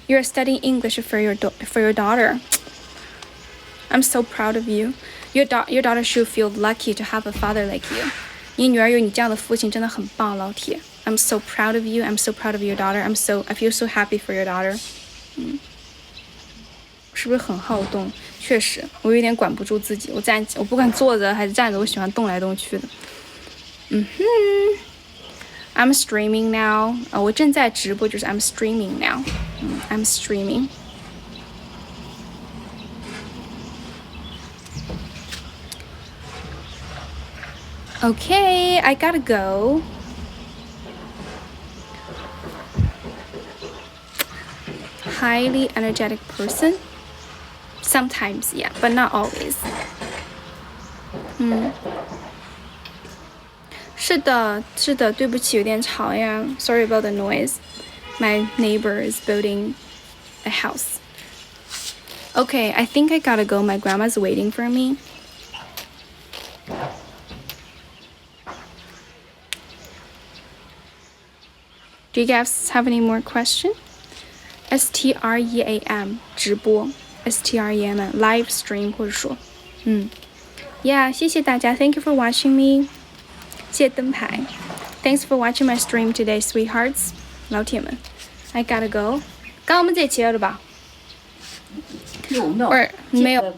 You're studying English for your daughter. I'm so proud of you. Your daughter should feel lucky to have a father like you. 你女儿有你这样的父亲真的很棒，老铁。I'm so proud of you. I'm so proud of your daughter. I feel so happy for your daughter. 是不是很好动？确实，我有点管不住自己。我不管坐着还是站着，我喜欢动来动去的。I'm streaming now. 我正在直播，就是 I'm streaming now. I'm streaming. Okay, I gotta go. Highly energetic person. Sometimes, yeah, but not always. 是的，对不起，有点吵呀。Sorry about the noise. My neighbor is building a house. Okay, I think I gotta go. My grandma's waiting for me. Do you guys have any more question? STREAM 直播 STREAM live stream 或者说Yeah 谢谢大家 Thank you for watching me 谢谢灯牌 Thanks for watching my stream today sweethearts 老铁们 I gotta go 刚刚我们在一起了吧有没有？没有